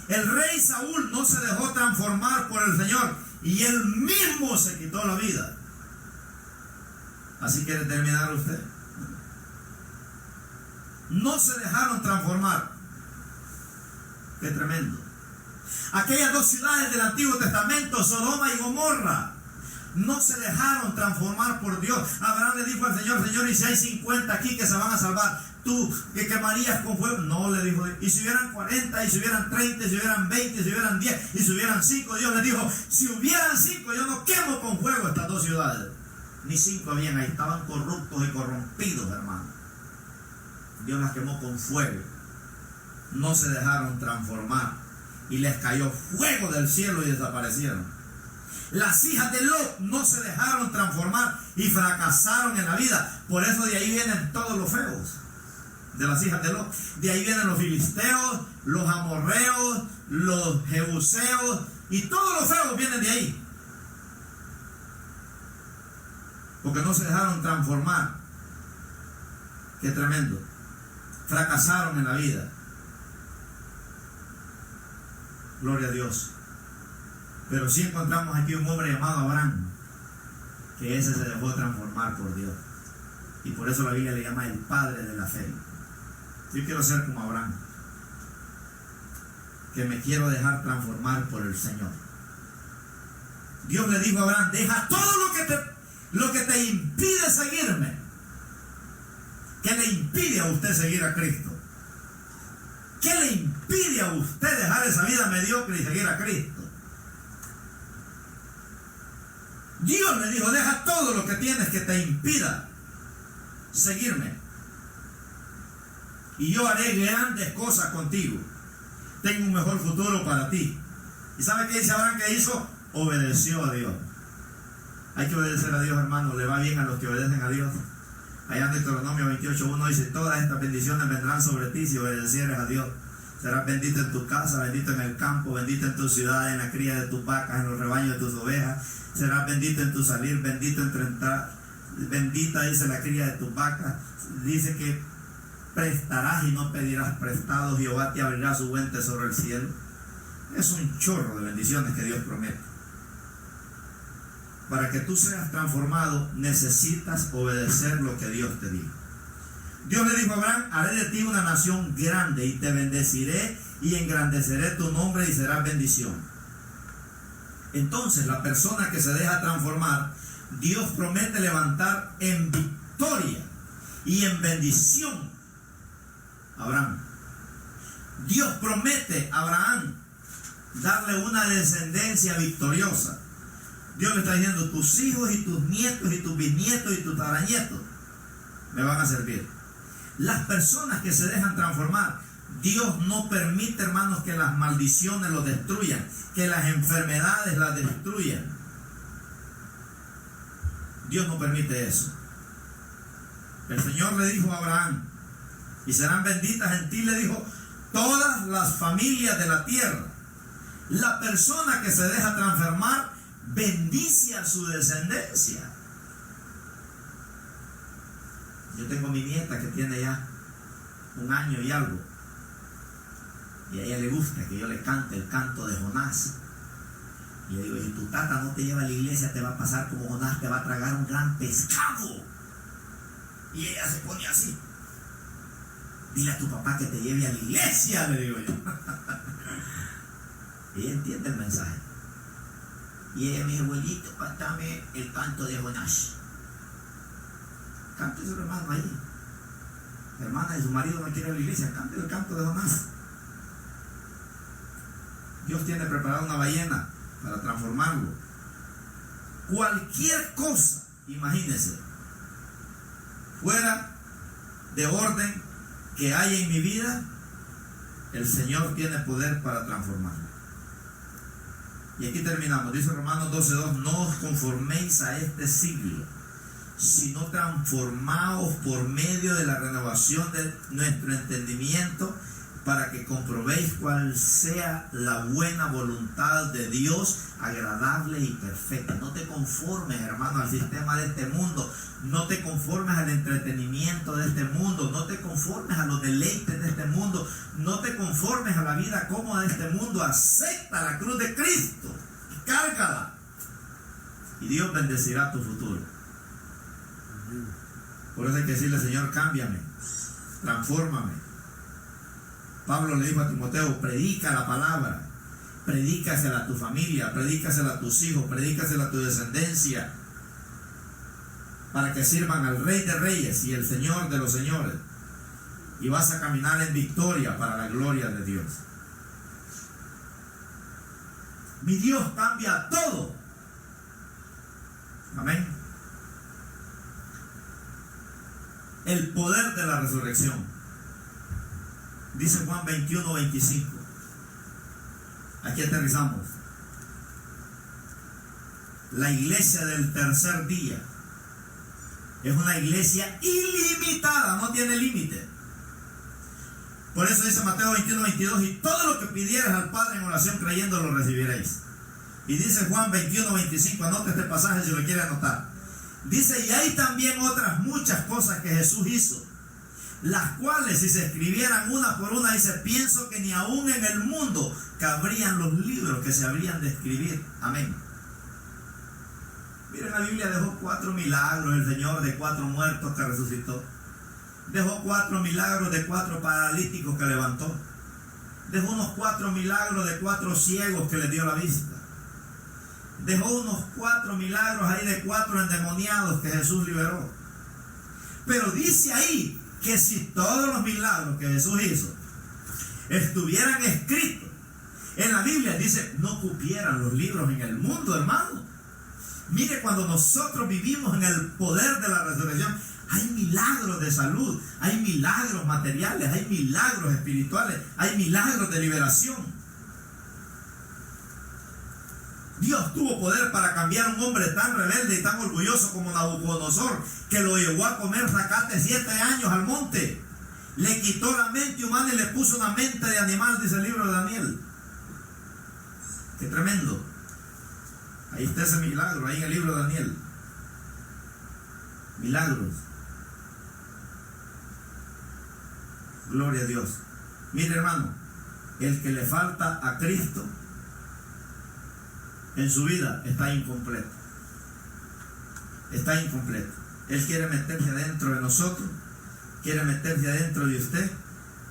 El rey Saúl no se dejó transformar por el Señor y él mismo se quitó la vida. ¿Así quiere terminar usted? No se dejaron transformar. Qué tremendo. Aquellas dos ciudades del Antiguo Testamento, Sodoma y Gomorra, no se dejaron transformar por Dios. Abraham le dijo al Señor: Señor, y si hay 50 aquí que se van a salvar, ¿tú que quemarías con fuego? No, le dijo. Y si hubieran 40, y si hubieran 30, y si hubieran 20, y si hubieran 10, y si hubieran 5, Dios le dijo: si hubieran 5, yo no quemo con fuego estas dos ciudades. Ni 5 habían ahí, estaban corruptos y corrompidos, hermano. Dios las quemó con fuego. No se dejaron transformar y les cayó fuego del cielo y desaparecieron. Las hijas de Lot no se dejaron transformar y fracasaron en la vida. Por eso de ahí vienen todos los feos de las hijas de Lot. De ahí vienen los filisteos, los amorreos, los jebuseos, y todos los feos vienen de ahí, porque no se dejaron transformar. Qué tremendo. Fracasaron en la vida. Gloria a Dios. Pero sí encontramos aquí un hombre llamado Abraham, que ese se dejó transformar por Dios, y por eso la Biblia le llama el padre de la fe. Yo quiero ser como Abraham, que me quiero dejar transformar por el Señor. Dios le dijo a Abraham: deja todo lo que te impide seguirme. ¿Qué le impide a usted seguir a Cristo? ¿Qué le impide a usted dejar esa vida mediocre y seguir a Cristo? Dios le dijo: deja todo lo que tienes que te impida seguirme, y yo haré grandes cosas contigo. Tengo un mejor futuro para ti. ¿Y sabe qué dice Abraham que hizo? Obedeció a Dios. Hay que obedecer a Dios, hermano. Le va bien a los que obedecen a Dios. Allá en Deuteronomio 28:1 dice: todas estas bendiciones vendrán sobre ti si obedecieres a Dios. Serás bendito en tu casa, bendito en el campo, bendito en tu ciudad, en la cría de tus vacas, en los rebaños de tus ovejas. Serás bendito en tu salir, bendito en tu entrar. Bendita, dice, la cría de tus vacas. Dice que prestarás y no pedirás prestado. Jehová te abrirá su buen tesoro el cielo. Es un chorro de bendiciones que Dios promete. Para que tú seas transformado, necesitas obedecer lo que Dios te dijo. Dios le dijo a Abraham: haré de ti una nación grande y te bendeciré y engrandeceré tu nombre y serás bendición. Entonces, la persona que se deja transformar, Dios promete levantar en victoria y en bendición a Abraham. Dios promete a Abraham darle una descendencia victoriosa. Dios le está diciendo: tus hijos y tus nietos y tus bisnietos y tus tataranietos me van a servir. Las personas que se dejan transformar, Dios no permite, hermanos, que las maldiciones los destruyan, que las enfermedades las destruyan. Dios no permite eso. El Señor le dijo a Abraham: y serán benditas en ti, le dijo, todas las familias de la tierra. La persona que se deja transformar bendice a su descendencia. Yo tengo mi nieta que tiene ya 1 año y algo, y a ella le gusta que yo le cante el canto de Jonás. Y yo digo: si tu tata no te lleva a la iglesia, te va a pasar como Jonás, te va a tragar un gran pescado. Y ella se pone así: dile a tu papá que te lleve a la iglesia, le digo yo. Y ella entiende el mensaje. Y ella me dice: abuelito, cántame el canto de Jonás. Cántese, hermano, ahí. Hermana, y su marido no quiere ir a la iglesia, cante el canto de Jonás. Dios tiene preparada una ballena para transformarlo. Cualquier cosa, imagínense, fuera de orden que haya en mi vida, el Señor tiene poder para transformarlo. Y aquí terminamos. Dice Romanos 12:2: no os conforméis a este siglo, sino transformaos por medio de la renovación de nuestro entendimiento, para que comprobéis cuál sea la buena voluntad de Dios, agradable y perfecta. No te conformes, hermano, al sistema de este mundo. No te conformes al entretenimiento de este mundo. No te conformes a los deleites de este mundo. No te conformes a la vida cómoda de este mundo. Acepta la cruz de Cristo y cárgala. Y Dios bendecirá tu futuro. Por eso hay que decirle: Señor, cámbiame, transfórmame. Pablo le dijo a Timoteo: predica la palabra, predícasela a tu familia, predícasela a tus hijos, predícasela a tu descendencia, para que sirvan al Rey de Reyes y el Señor de los Señores, y vas a caminar en victoria para la gloria de Dios. Mi Dios cambia todo. Amén. El poder de la resurrección. Dice Juan 21:25. Aquí aterrizamos. La iglesia del tercer día es una iglesia ilimitada, no tiene límite. Por eso dice Mateo 21:22: y todo lo que pidieras al Padre en oración creyendo lo recibiréis. Y dice Juan 21:25, anote este pasaje si lo quiere anotar. Dice: y hay también otras muchas cosas que Jesús hizo, las cuales si se escribieran una por una, dice, pienso que ni aún en el mundo cabrían los libros que se habrían de escribir. Amén. Miren, la Biblia dejó 4 milagros el Señor de 4 muertos que resucitó. Dejó 4 milagros de 4 paralíticos que levantó. Dejó unos 4 milagros de 4 ciegos que les dio la vista. Dejó unos 4 milagros ahí de 4 endemoniados que Jesús liberó. Pero dice ahí que si todos los milagros que Jesús hizo estuvieran escritos en la Biblia, dice, no cupieran los libros en el mundo, hermano. Mire, cuando nosotros vivimos en el poder de la resurrección, hay milagros de salud, hay milagros materiales, hay milagros espirituales, hay milagros de liberación. Dios tuvo poder para cambiar a un hombre tan rebelde y tan orgulloso como Nabucodonosor, que lo llevó a comer zacate 7 años al monte. Le quitó la mente humana y le puso una mente de animal, dice el libro de Daniel. Qué tremendo. Ahí está ese milagro, ahí en el libro de Daniel. Milagros. Gloria a Dios. Mire, hermano, el que le falta a Cristo en su vida está incompleto. Está incompleto. Él quiere meterse adentro de nosotros, quiere meterse adentro de usted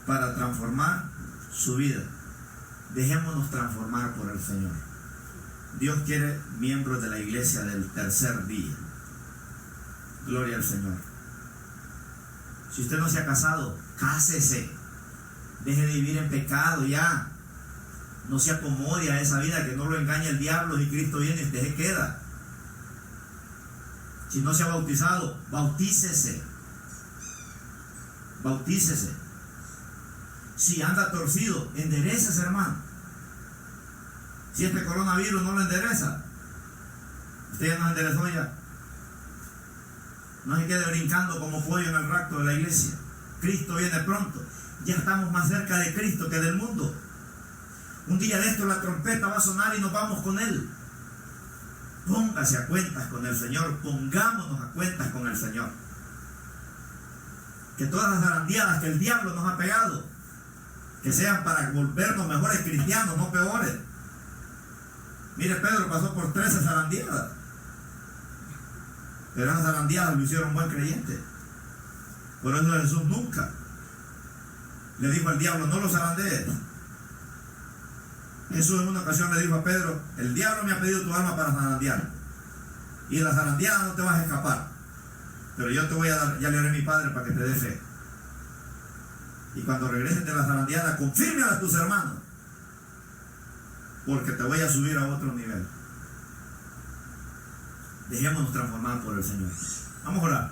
para transformar su vida. Dejémonos transformar por el Señor. Dios quiere miembros de la iglesia del tercer día. Gloria al Señor. Si usted no se ha casado, cásese. Deje de vivir en pecado ya. No se acomode a esa vida, que no lo engañe el diablo. Y Cristo viene y usted se queda. Si no se ha bautizado, bautícese. Bautícese. Si anda torcido, enderécese, hermano. Si este coronavirus no lo endereza, usted ya no enderezó ya. No se quede brincando como pollo en el rapto de la iglesia. Cristo viene pronto. Ya estamos más cerca de Cristo que del mundo. Un día de esto la trompeta va a sonar y nos vamos con Él. Póngase a cuentas con el Señor. Pongámonos a cuentas con el Señor. Que todas las zarandeadas que el diablo nos ha pegado, que sean para volvernos mejores cristianos, no peores. Mire, Pedro pasó por 13 zarandeadas. Pero esas zarandeadas lo hicieron buen creyente. Por eso Jesús nunca le dijo al diablo, no lo zarandees. Jesús en una ocasión le dijo a Pedro, el diablo me ha pedido tu alma para zarandear. Y de la zarandeada no te vas a escapar. Pero yo te voy a dar, ya le haré a mi Padre para que te dé fe. Y cuando regreses de la zarandeada, confírmela a tus hermanos. porque te voy a subir a otro nivel. Dejémonos transformar por el Señor. Vamos a orar.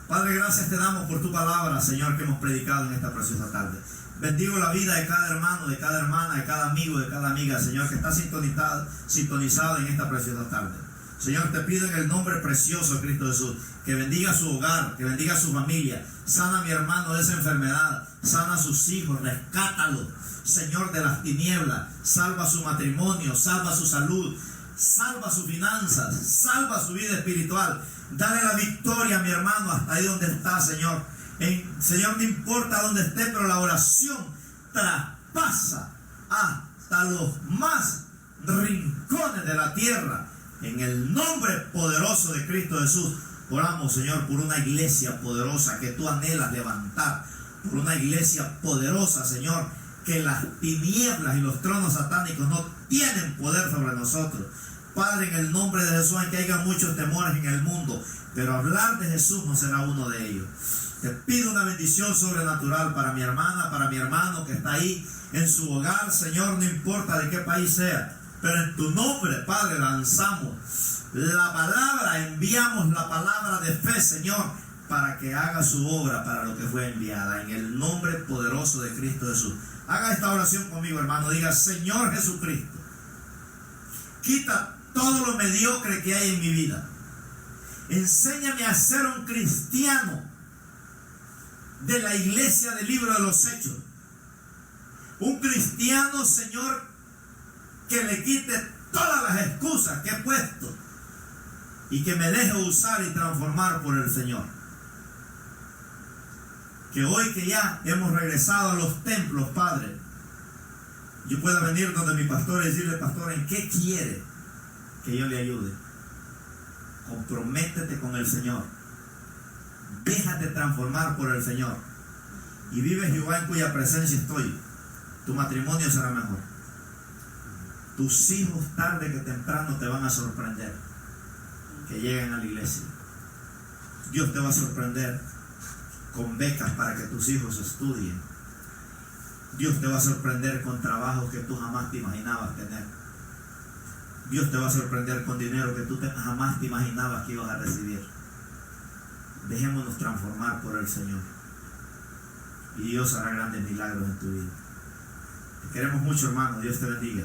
Padre, gracias te damos por tu palabra, Señor, que hemos predicado en esta preciosa tarde. Bendigo la vida de cada hermano, de cada hermana, de cada amigo, de cada amiga, Señor, que está sintonizado en esta preciosa tarde. Señor, te pido en el nombre precioso de Cristo Jesús, que bendiga su hogar, que bendiga su familia. Sana a mi hermano de esa enfermedad, sana a sus hijos, rescátalo, Señor, de las tinieblas. Salva su matrimonio, salva su salud, salva sus finanzas, salva su vida espiritual. Dale la victoria a mi hermano hasta ahí donde está, Señor. Señor, no importa dónde esté, pero la oración traspasa hasta los más rincones de la tierra. En el nombre poderoso de Cristo Jesús, oramos, Señor, por una iglesia poderosa que tú anhelas levantar. Por una iglesia poderosa, Señor, que las tinieblas y los tronos satánicos no tienen poder sobre nosotros. Padre, en el nombre de Jesús, aunque haya muchos temores en el mundo, pero hablar de Jesús no será uno de ellos. Te pido una bendición sobrenatural para mi hermana, para mi hermano que está ahí en su hogar, Señor, no importa de qué país sea, pero en tu nombre, Padre, lanzamos la palabra, enviamos la palabra de fe, Señor, para que haga su obra para lo que fue enviada, en el nombre poderoso de Cristo Jesús. Haga esta oración conmigo, hermano. Diga: Señor Jesucristo, quita todo lo mediocre que hay en mi vida. Enséñame a ser un cristiano de la iglesia del libro de los Hechos. Un cristiano, Señor, que le quite todas las excusas que he puesto y que me deje usar y transformar por el Señor. Que hoy que ya hemos regresado a los templos, Padre, yo pueda venir donde mi pastor y decirle: pastor, ¿en qué quiere que yo le ayude? Comprométete con el Señor. Déjate transformar por el Señor. Y vive Jehová en cuya presencia estoy. Tu matrimonio será mejor. Tus hijos tarde que temprano te van a sorprender que lleguen a la iglesia. Dios te va a sorprender con becas para que tus hijos estudien. Dios te va a sorprender con trabajos que tú jamás te imaginabas tener. Dios te va a sorprender con dinero que tú jamás te imaginabas que ibas a recibir. Dejémonos transformar por el Señor y Dios hará grandes milagros en tu vida. Te queremos mucho, hermano. Dios te bendiga.